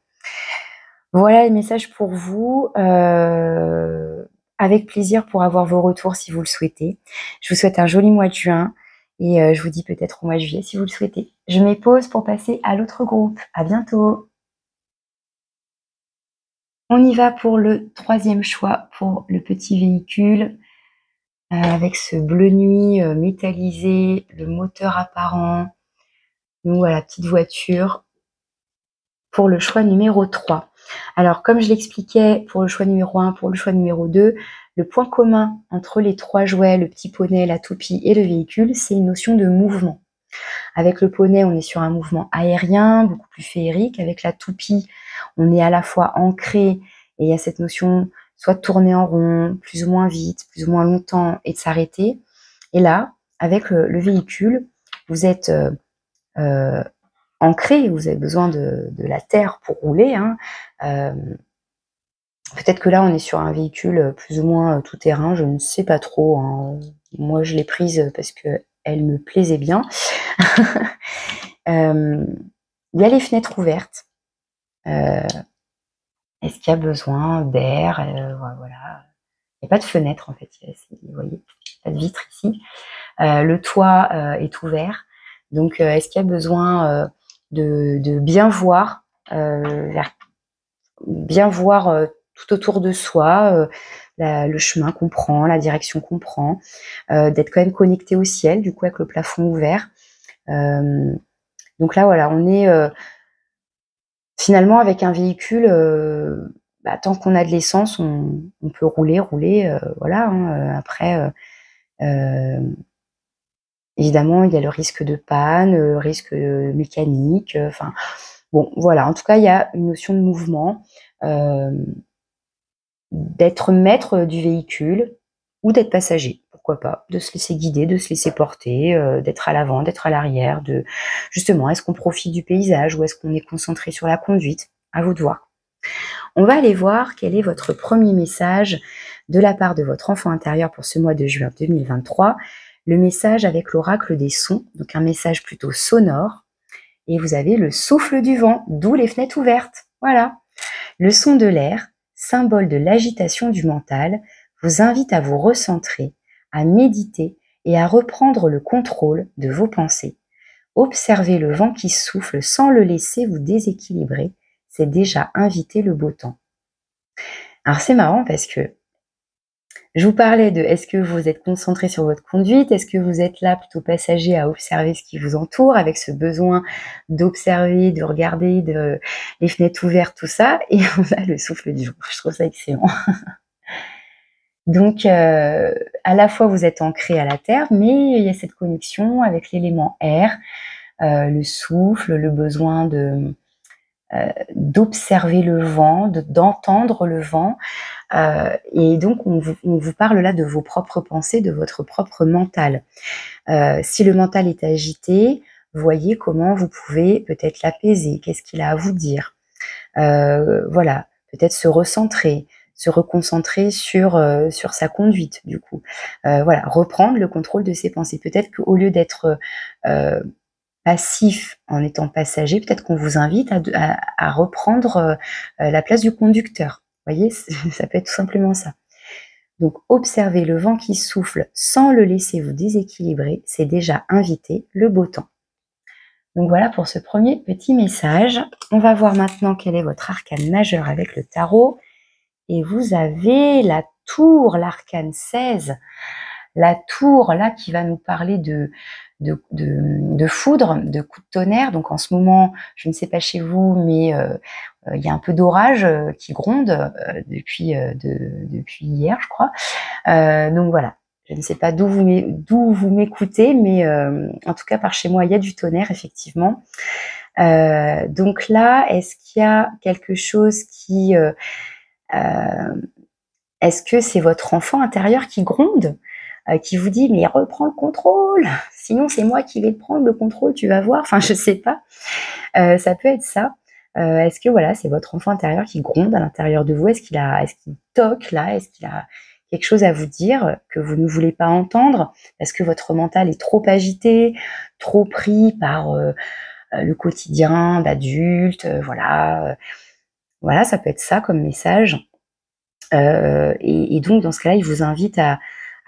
Voilà les messages pour vous. Avec plaisir pour avoir vos retours si vous le souhaitez. Je vous souhaite un joli mois de juin et je vous dis peut-être au mois de juillet si vous le souhaitez. Je mets pause pour passer à l'autre groupe. À bientôt. On y va pour le 3e choix, pour le petit véhicule avec ce bleu nuit métallisé, le moteur apparent. Nous, à la petite voiture, pour le choix numéro 3. Alors, comme je l'expliquais pour le choix numéro 1, pour le choix numéro 2, le point commun entre les 3 jouets, le petit poney, la toupie et le véhicule, c'est une notion de mouvement. Avec le poney, on est sur un mouvement aérien, beaucoup plus féerique. Avec la toupie, on est à la fois ancré, et il y a cette notion soit de tourner en rond, plus ou moins vite, plus ou moins longtemps, et de s'arrêter. Et là, avec le véhicule, vous êtes ancré, vous avez besoin de la terre pour rouler. Peut-être que là, on est sur un véhicule plus ou moins tout-terrain, je ne sais pas trop. Moi, je l'ai prise parce qu'elle me plaisait bien. Il y a les fenêtres ouvertes. Est-ce qu'il y a besoin d'air? Voilà. Il n'y a pas de fenêtre en fait, vous voyez, pas de vitre ici. Le toit est ouvert. Donc, est-ce qu'il y a besoin de bien voir, tout autour de soi, le chemin qu'on prend, la direction qu'on prend, d'être quand même connecté au ciel, du coup avec le plafond ouvert. Donc là, voilà, on est finalement avec un véhicule, tant qu'on a de l'essence, on peut rouler, voilà. Après, évidemment, il y a le risque de panne, le risque mécanique, enfin bon, voilà. En tout cas, il y a une notion de mouvement, d'être maître du véhicule ou d'être passager, pourquoi pas, de se laisser guider, de se laisser porter, d'être à l'avant, d'être à l'arrière, justement, est-ce qu'on profite du paysage ou est-ce qu'on est concentré sur la conduite? À vous de voir. On va aller voir quel est votre premier message de la part de votre enfant intérieur pour ce mois de juin 2023. Le message avec l'oracle des sons, donc un message plutôt sonore. Et vous avez le souffle du vent, d'où les fenêtres ouvertes. Voilà. Le son de l'air, symbole de l'agitation du mental, vous invite à vous recentrer, à méditer et à reprendre le contrôle de vos pensées. Observez le vent qui souffle sans le laisser vous déséquilibrer, c'est déjà inviter le beau temps. Alors c'est marrant parce que je vous parlais de est-ce que vous êtes concentré sur votre conduite, est-ce que vous êtes là plutôt passager à observer ce qui vous entoure, avec ce besoin d'observer, de regarder, les fenêtres ouvertes, tout ça, et on a le souffle du jour. Je trouve ça excellent. Donc, à la fois vous êtes ancré à la terre, mais il y a cette connexion avec l'élément air, le souffle, le besoin d'observer le vent, d'entendre le vent. Et donc, on vous parle là de vos propres pensées, de votre propre mental. Si le mental est agité, voyez comment vous pouvez peut-être l'apaiser, qu'est-ce qu'il a à vous dire. Voilà, peut-être se recentrer, se reconcentrer sur sa conduite du coup. Voilà, reprendre le contrôle de ses pensées. Peut-être qu'au lieu d'être passif en étant passager, peut-être qu'on vous invite à reprendre la place du conducteur. Vous voyez, ça peut être tout simplement ça. Donc, observez le vent qui souffle sans le laisser vous déséquilibrer, c'est déjà inviter le beau temps. Donc voilà pour ce premier petit message. On va voir maintenant quel est votre arcane majeur avec le tarot. Et vous avez la tour, l'arcane 16. La tour, là, qui va nous parler de foudre, de coups de tonnerre. Donc en ce moment, je ne sais pas chez vous, mais il y a un peu d'orage qui gronde depuis hier, je crois. Donc voilà, je ne sais pas d'où vous m'écoutez, mais en tout cas par chez moi, il y a du tonnerre, effectivement. Donc là, est-ce qu'il y a quelque chose qui... est-ce que c'est votre enfant intérieur qui gronde, qui vous dit « mais reprends le contrôle, sinon c'est moi qui vais prendre le contrôle, tu vas voir ». Enfin, je sais pas. Ça peut être ça. Est-ce que voilà, c'est votre enfant intérieur qui gronde à l'intérieur de vous? Est-ce qu'il toque là? Est-ce qu'il a quelque chose à vous dire que vous ne voulez pas entendre parce que votre mental est trop agité, trop pris par le quotidien d'adulte, voilà. Voilà, ça peut être ça comme message. Et donc, dans ce cas-là, il vous invite à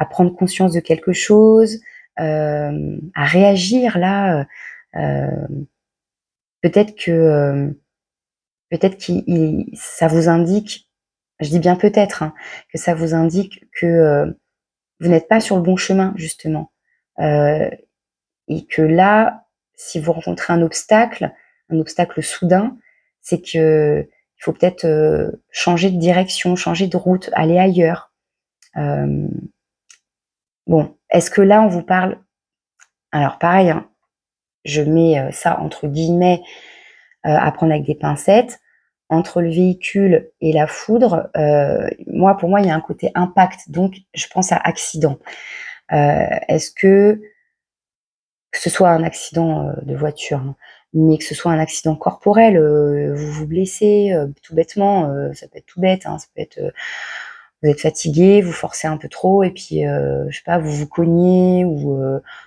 prendre conscience de quelque chose, à réagir là. Peut-être que ça vous indique, je dis bien peut-être, hein, que ça vous indique que vous n'êtes pas sur le bon chemin, justement. Et que là, si vous rencontrez un obstacle soudain, c'est que il faut peut-être changer de direction, changer de route, aller ailleurs. Bon, est-ce que là, on vous parle... Alors pareil, hein, je mets ça entre guillemets à prendre avec des pincettes. Entre le véhicule et la foudre, pour moi, il y a un côté impact, donc je pense à accident. Est-ce que ce soit un accident de voiture, hein, mais que ce soit un accident corporel, vous vous blessez tout bêtement, ça peut être tout bête, hein, ça peut être vous êtes fatigué, vous forcez un peu trop et puis je sais pas, vous vous cognez ou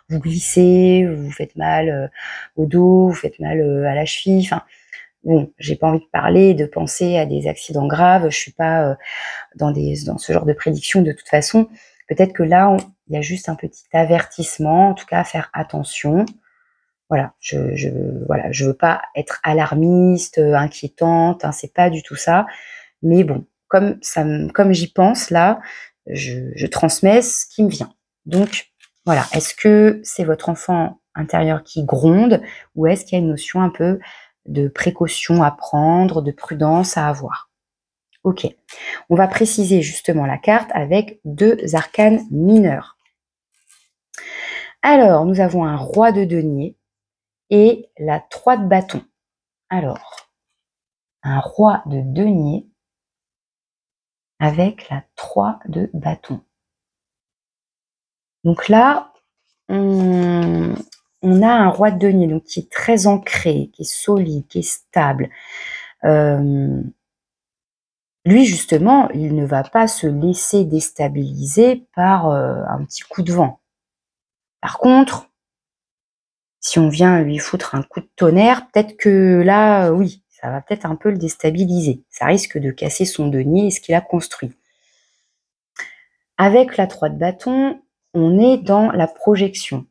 vous glissez, vous vous faites mal au dos, vous faites mal à la cheville. Enfin bon, j'ai pas envie de parler, de penser à des accidents graves. Je suis pas dans ce genre de prédiction de toute façon. Peut-être que là, il y a juste un petit avertissement, en tout cas, à faire attention. Voilà, je veux pas être alarmiste, inquiétante, hein, c'est pas du tout ça. Mais bon, comme j'y pense là, je transmets ce qui me vient. Donc voilà, est-ce que c'est votre enfant intérieur qui gronde ou est-ce qu'il y a une notion un peu de précaution à prendre, de prudence à avoir? Ok, on va préciser justement la carte avec 2 arcanes mineurs. Alors, nous avons un roi de denier et la 3 de bâton. Alors, un roi de denier avec la 3 de bâton. Donc là, on a un roi de denier donc qui est très ancré, qui est solide, qui est stable. Lui, justement, il ne va pas se laisser déstabiliser par un petit coup de vent. Par contre, si on vient lui foutre un coup de tonnerre, peut-être que là, oui, ça va peut-être un peu le déstabiliser. Ça risque de casser son denier et ce qu'il a construit. Avec la 3 de bâton, on est dans la projection.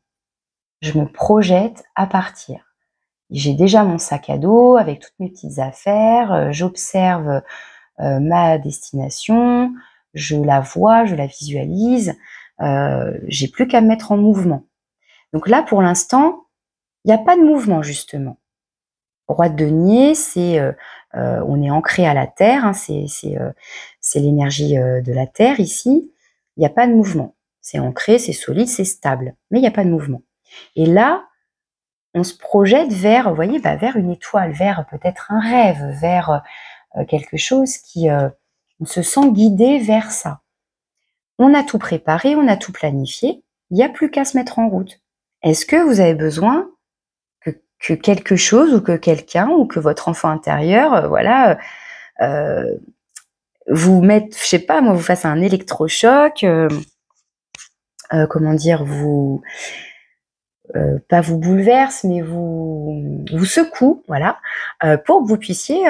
Je me projette à partir. J'ai déjà mon sac à dos avec toutes mes petites affaires, j'observe ma destination, je la vois, je la visualise, j'ai plus qu'à me mettre en mouvement. Donc là, pour l'instant, il n'y a pas de mouvement, justement. Roi de denier, on est ancré à la terre, hein, c'est l'énergie de la terre ici. Il n'y a pas de mouvement. C'est ancré, c'est solide, c'est stable, mais il n'y a pas de mouvement. Et là, on se projette vers, vous voyez, vers une étoile, vers peut-être un rêve, vers quelque chose on se sent guidé vers ça. On a tout préparé, on a tout planifié, il n'y a plus qu'à se mettre en route. Est-ce que vous avez besoin que que quelque chose ou que quelqu'un ou que votre enfant intérieur, voilà, vous mette, je sais pas moi, vous fasse un électrochoc, comment dire, pas vous bouleverse, mais vous secoue, voilà, pour que vous puissiez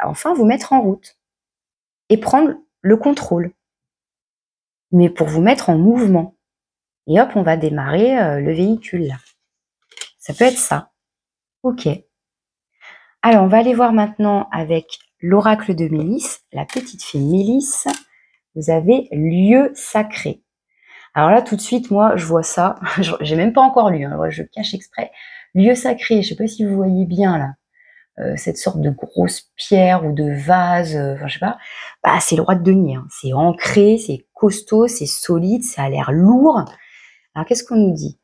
enfin vous mettre en route et prendre le contrôle, mais pour vous mettre en mouvement. Et hop, on va démarrer le véhicule là. Ça peut être ça. Ok. Alors, on va aller voir maintenant avec l'oracle de Mélisse, la petite fée Mélisse. Vous avez lieu sacré. Alors là, tout de suite, moi, je vois ça. J'ai même pas encore lu, hein, je cache exprès. Lieu sacré, je sais pas si vous voyez bien là, cette sorte de grosse pierre ou de vase, enfin je sais pas. Bah, c'est le roi de denier, hein. C'est ancré, c'est costaud, c'est solide, ça a l'air lourd. Alors qu'est-ce qu'on nous dit?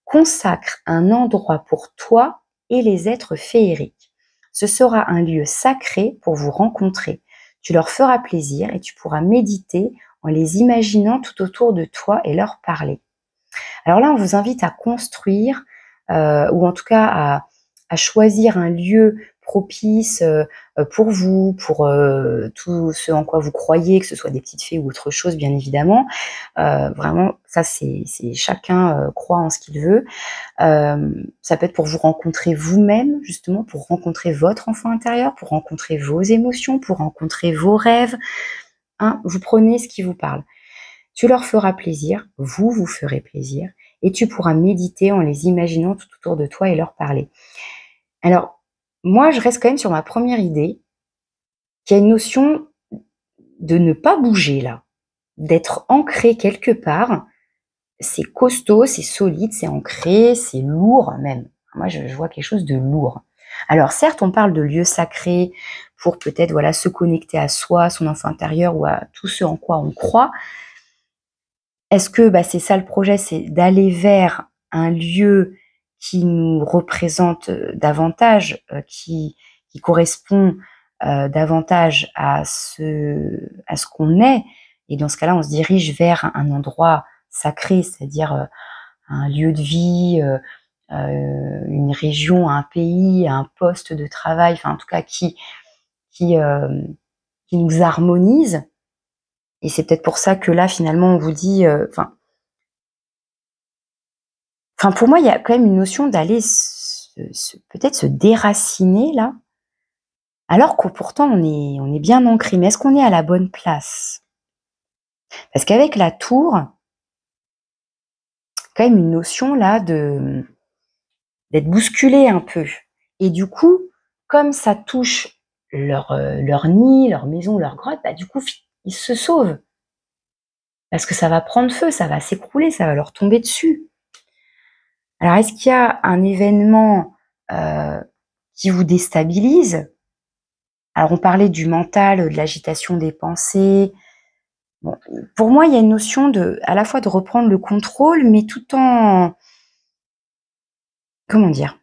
Consacre un endroit pour toi et les êtres féeriques. Ce sera un lieu sacré pour vous rencontrer. Tu leur feras plaisir et tu pourras méditer en les imaginant tout autour de toi et leur parler. Alors là, on vous invite à construire, ou en tout cas à choisir un lieu propice pour vous, pour tout ce en quoi vous croyez, que ce soit des petites fées ou autre chose, bien évidemment. Vraiment, ça c'est chacun croit en ce qu'il veut. Ça peut être pour vous rencontrer vous-même, justement, pour rencontrer votre enfant intérieur, pour rencontrer vos émotions, pour rencontrer vos rêves. Hein, vous prenez ce qui vous parle. Tu leur feras plaisir, vous vous ferez plaisir, et tu pourras méditer en les imaginant tout autour de toi et leur parler. Alors, moi, je reste quand même sur ma première idée, qu'il y a une notion de ne pas bouger là, d'être ancré quelque part. C'est costaud, c'est solide, c'est ancré, c'est lourd même. Moi, je vois quelque chose de lourd. Alors certes, on parle de lieux sacrés pour peut-être voilà se connecter à soi, son enfant intérieur ou à tout ce en quoi on croit. Est-ce que c'est ça le projet, c'est d'aller vers un lieu qui nous représente davantage, qui correspond davantage à ce qu'on est, et dans ce cas-là, on se dirige vers un endroit sacré, c'est-à-dire un lieu de vie, une région, un pays, un poste de travail, enfin en tout cas qui, euh, qui nous harmonise. Et c'est peut-être pour ça que là, finalement, on vous dit, Enfin, pour moi, il y a quand même une notion d'aller peut-être se déraciner là, alors que pourtant on est bien ancré. Mais est-ce qu'on est à la bonne place? Parce qu'avec la tour, quand même une notion là d'être bousculé un peu. Et du coup, comme ça touche leur nid, leur maison, leur grotte, du coup, ils se sauvent. Parce que ça va prendre feu, ça va s'écrouler, ça va leur tomber dessus. Alors, est-ce qu'il y a un événement qui vous déstabilise? Alors, on parlait du mental, de l'agitation des pensées. Bon, pour moi, il y a une notion à la fois de reprendre le contrôle, mais tout en, comment dire,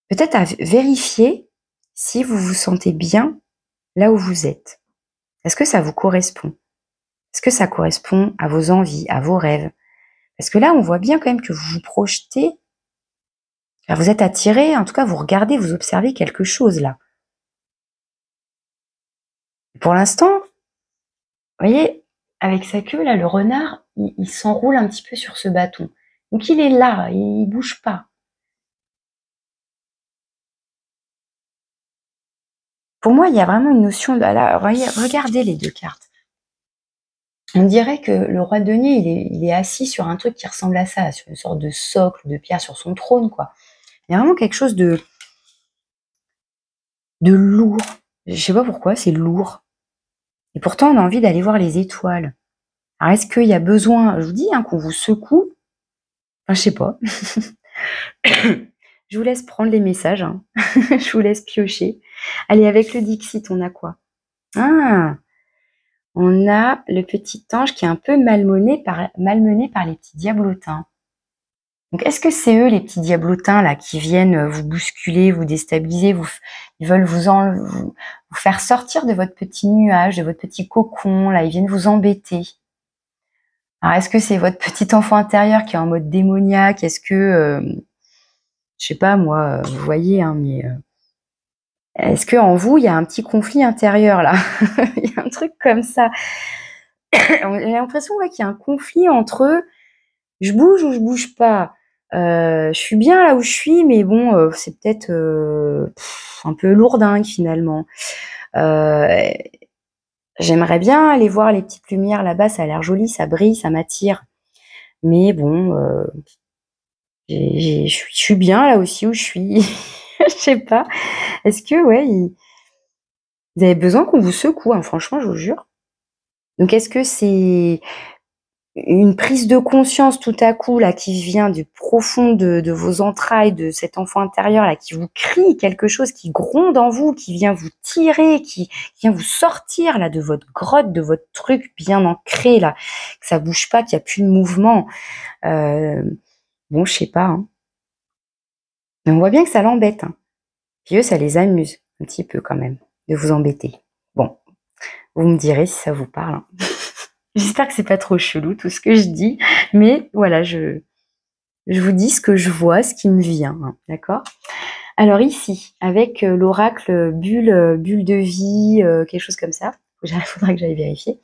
peut-être à vérifier si vous vous sentez bien là où vous êtes. Est-ce que ça vous correspond? Est-ce que ça correspond à vos envies, à vos rêves? Parce que là, on voit bien quand même que vous vous projetez, vous êtes attiré, en tout cas, vous regardez, vous observez quelque chose là. Pour l'instant, vous voyez, avec sa queue, là, le renard, il s'enroule un petit peu sur ce bâton. Donc il est là, il bouge pas. Pour moi, il y a vraiment une notion de... Là, regardez les deux cartes. On dirait que le roi de denier, il est assis sur un truc qui ressemble à ça, sur une sorte de socle de pierre sur son trône, quoi. Il y a vraiment quelque chose de lourd. Je sais pas pourquoi, c'est lourd. Et pourtant, on a envie d'aller voir les étoiles. Alors, est-ce qu'il y a besoin, je vous dis, qu'on vous secoue? Enfin, je sais pas. Je vous laisse prendre les messages, hein. Je vous laisse piocher. Allez, avec le Dixit, on a quoi? Ah, on a le petit ange qui est un peu malmené par les petits diablotins. Donc, est-ce que c'est eux, les petits diablotins, là, qui viennent vous bousculer, vous déstabiliser, ils veulent vous faire sortir de votre petit nuage, de votre petit cocon, là, ils viennent vous embêter. Alors, est-ce que c'est votre petit enfant intérieur qui est en mode démoniaque? Est-ce que je sais pas moi, vous voyez, hein, mais est-ce qu'en vous, il y a un petit conflit intérieur là? Il y a un truc comme ça. J'ai l'impression, ouais, qu'il y a un conflit entre je bouge ou je bouge pas. Je suis bien là où je suis, mais bon, c'est peut-être un peu lourdingue finalement. Euh, J'aimerais bien aller voir les petites lumières là-bas, ça a l'air joli, ça brille, ça m'attire. Mais bon, je suis bien là aussi où je suis. Je sais pas. Est-ce que, ouais, vous avez besoin qu'on vous secoue, hein, franchement, je vous jure. Donc, est-ce que c'est une prise de conscience tout à coup là qui vient du profond de vos entrailles, de cet enfant intérieur là qui vous crie quelque chose, qui gronde en vous, qui vient vous tirer, qui vient vous sortir là de votre grotte, de votre truc bien ancré là, que ça bouge pas, qu'il y a plus de mouvement. Bon, je sais pas, hein. Mais on voit bien que ça l'embête, hein. Puis eux, ça les amuse un petit peu quand même de vous embêter. Bon, vous me direz si ça vous parle, hein. J'espère que c'est pas trop chelou tout ce que je dis, mais voilà, je vous dis ce que je vois, ce qui me vient, hein, d'accord? Alors ici, avec l'oracle bulle de vie, quelque chose comme ça, il faudra que j'aille vérifier.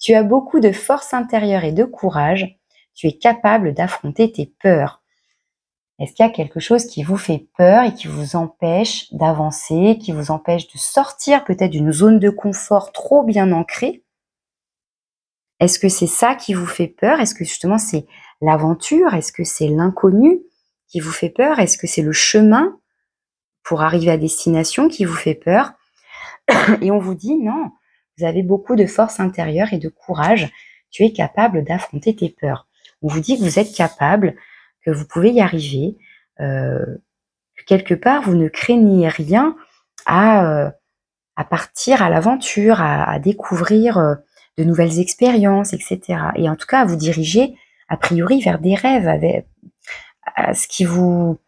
Tu as beaucoup de force intérieure et de courage. Tu es capable d'affronter tes peurs. Est-ce qu'il y a quelque chose qui vous fait peur et qui vous empêche d'avancer, qui vous empêche de sortir peut-être d'une zone de confort trop bien ancrée? Est-ce que c'est ça qui vous fait peur? Est-ce que justement c'est l'aventure? Est-ce que c'est l'inconnu qui vous fait peur? Est-ce que c'est le chemin pour arriver à destination qui vous fait peur? Et on vous dit non, vous avez beaucoup de force intérieure et de courage. Tu es capable d'affronter tes peurs. On vous dit que vous êtes capable, que vous pouvez y arriver, que quelque part vous ne craignez rien à partir à l'aventure, à découvrir de nouvelles expériences, etc. Et en tout cas, à vous diriger, a priori, vers des rêves, avec ce qui vous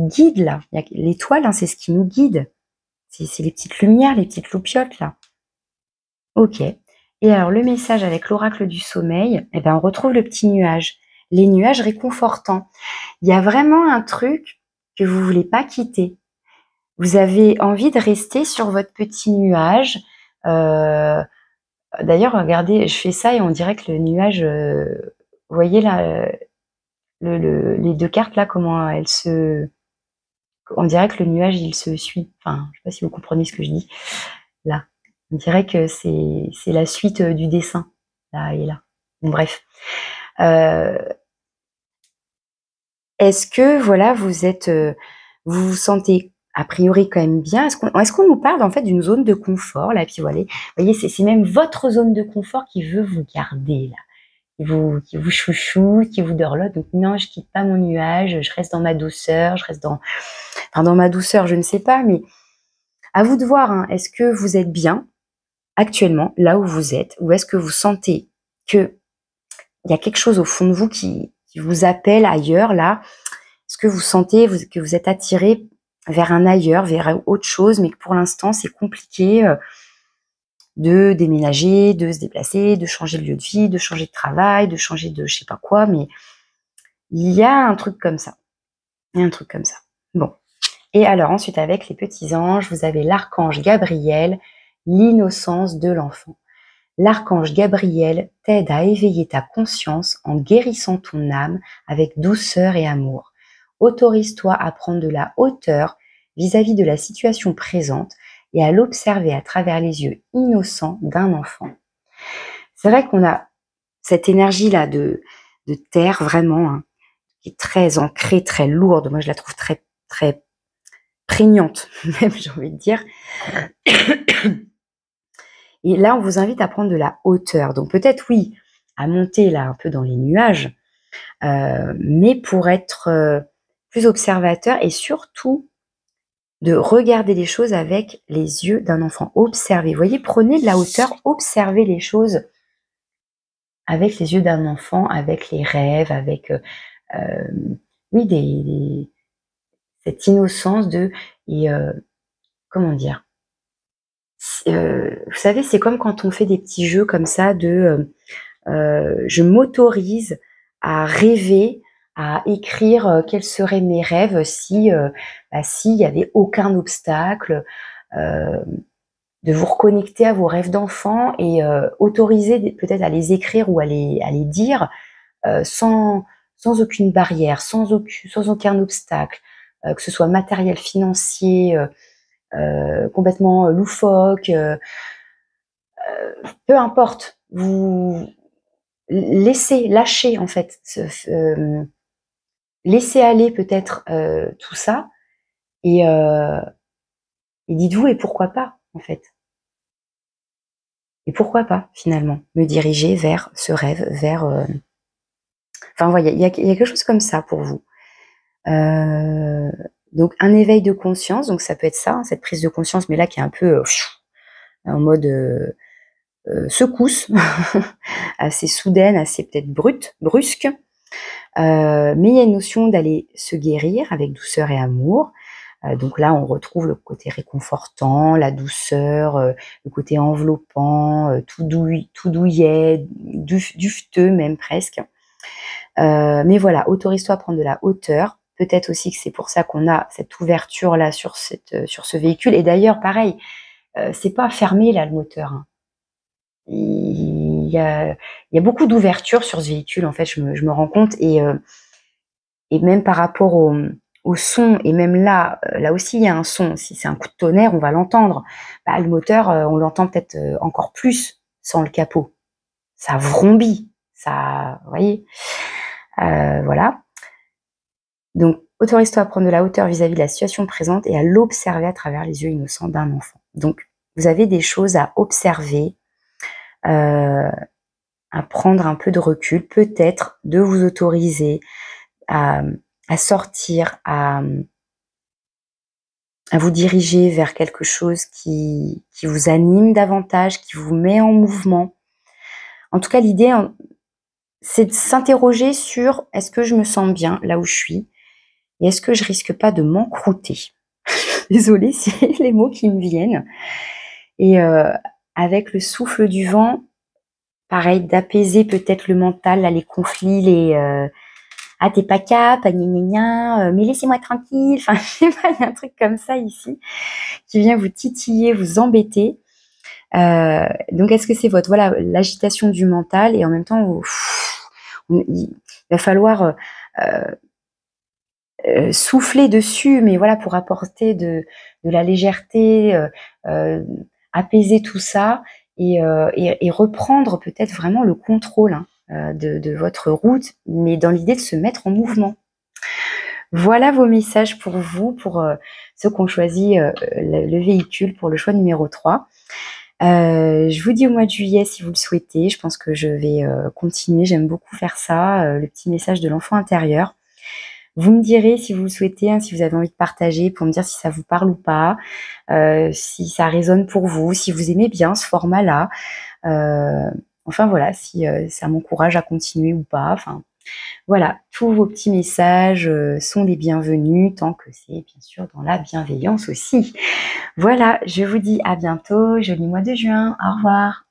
guide là. L'étoile, hein, c'est ce qui nous guide. C'est les petites lumières, les petites loupiotes là. Ok. Et alors, le message avec l'oracle du sommeil, eh ben, on retrouve le petit nuage. Les nuages réconfortants. Il y a vraiment un truc que vous voulez pas quitter. Vous avez envie de rester sur votre petit nuage. D'ailleurs, regardez, je fais ça et on dirait que le nuage, vous voyez là, les deux cartes là, comment elles se... On dirait que le nuage, il se suit. Enfin, je sais pas si vous comprenez ce que je dis. Là, on dirait que c'est la suite du dessin. Là et là. Bon, bref. Est-ce que, voilà, vous vous sentez a priori quand même bien? Est-ce qu'on nous parle en fait d'une zone de confort là? Puis voilà, vous voyez, c'est même votre zone de confort qui veut vous garder là, qui vous chouchoute, qui vous dorlote. Donc non, je quitte pas mon nuage, je reste dans ma douceur, je reste dans ma douceur, je ne sais pas, mais à vous de voir, hein. Est-ce que vous êtes bien actuellement là où vous êtes, ou est-ce que vous sentez que il y a quelque chose au fond de vous qui vous appelle ailleurs là? Est-ce que vous sentez que vous êtes attiré vers un ailleurs, vers autre chose, mais que pour l'instant c'est compliqué de déménager, de se déplacer, de changer de lieu de vie, de changer de travail, de changer de je sais pas quoi, mais il y a un truc comme ça. Il y a un truc comme ça. Bon. Et alors ensuite avec les petits anges, vous avez l'archange Gabriel, l'innocence de l'enfant. L'archange Gabriel t'aide à éveiller ta conscience en guérissant ton âme avec douceur et amour. Autorise-toi à prendre de la hauteur vis-à-vis de la situation présente et à l'observer à travers les yeux innocents d'un enfant. C'est vrai qu'on a cette énergie-là de terre vraiment, hein, qui est très ancrée, très lourde. Moi, je la trouve très, très prégnante, même j'ai envie de dire. Et là, on vous invite à prendre de la hauteur. Donc peut-être, oui, à monter là un peu dans les nuages, mais pour être plus observateur et surtout de regarder les choses avec les yeux d'un enfant. Observez, vous voyez, prenez de la hauteur, observez les choses avec les yeux d'un enfant, avec les rêves, avec oui, cette innocence comment dire, vous savez, c'est comme quand on fait des petits jeux comme ça je m'autorise à rêver, à écrire quels seraient mes rêves si s'il y avait aucun obstacle, de vous reconnecter à vos rêves d'enfant et autoriser peut-être à les écrire ou à les dire sans aucune barrière, sans aucun obstacle, que ce soit matériel, financier, complètement loufoque, peu importe. Vous lâchez en fait, laissez aller peut-être tout ça et dites-vous et pourquoi pas en fait. Et pourquoi pas finalement me diriger vers ce rêve, vers enfin voilà, il y a quelque chose comme ça pour vous. Donc un éveil de conscience, donc ça peut être ça, hein, cette prise de conscience, mais là qui est un peu en mode secousse, assez soudaine, assez peut-être brusque. Mais il y a une notion d'aller se guérir avec douceur et amour. Donc là, on retrouve le côté réconfortant, la douceur, le côté enveloppant, tout douillet, dufteux même presque. Mais voilà, autorise-toi à prendre de la hauteur. Peut-être aussi que c'est pour ça qu'on a cette ouverture là sur ce véhicule. Et d'ailleurs, pareil, c'est pas fermé là le moteur, hein. Il y a beaucoup d'ouverture sur ce véhicule en fait, je me rends compte et même par rapport au son et même là aussi il y a un son. Si c'est un coup de tonnerre, on va l'entendre. Bah, le moteur, on l'entend peut-être encore plus sans le capot. Ça vrombit, ça, vous voyez, voilà. Donc, autorise-toi à prendre de la hauteur vis-à-vis de la situation présente et à l'observer à travers les yeux innocents d'un enfant. Donc, vous avez des choses à observer, à prendre un peu de recul, peut-être de vous autoriser à sortir, à vous diriger vers quelque chose qui vous anime davantage, qui vous met en mouvement. En tout cas, l'idée, c'est de s'interroger sur est-ce que je me sens bien là où je suis et est-ce que je risque pas de m'encrouter. Désolée, c'est les mots qui me viennent. Et avec le souffle du vent, pareil, d'apaiser peut-être le mental, là, les conflits, les ah t'es pas cap, gna gna gna, mais laissez-moi tranquille. Enfin, je sais pas, il y a un truc comme ça ici qui vient vous titiller, vous embêter. Donc est-ce que c'est votre voilà l'agitation du mental et en même temps il va falloir souffler dessus, mais voilà pour apporter de la légèreté, apaiser tout ça et reprendre peut-être vraiment le contrôle hein, de votre route, mais dans l'idée de se mettre en mouvement. Voilà vos messages pour vous, pour ceux qui ont choisi le véhicule pour le choix numéro 3. Je vous dis au mois de juillet si vous le souhaitez. Je pense que je vais continuer. J'aime beaucoup faire ça, le petit message de l'enfant intérieur. Vous me direz si vous le souhaitez, hein, si vous avez envie de partager pour me dire si ça vous parle ou pas, si ça résonne pour vous, si vous aimez bien ce format-là. Enfin voilà, si ça m'encourage à continuer ou pas. Enfin voilà, tous vos petits messages sont les bienvenus, tant que c'est bien sûr dans la bienveillance aussi. Voilà, je vous dis à bientôt, joli mois de juin, au revoir.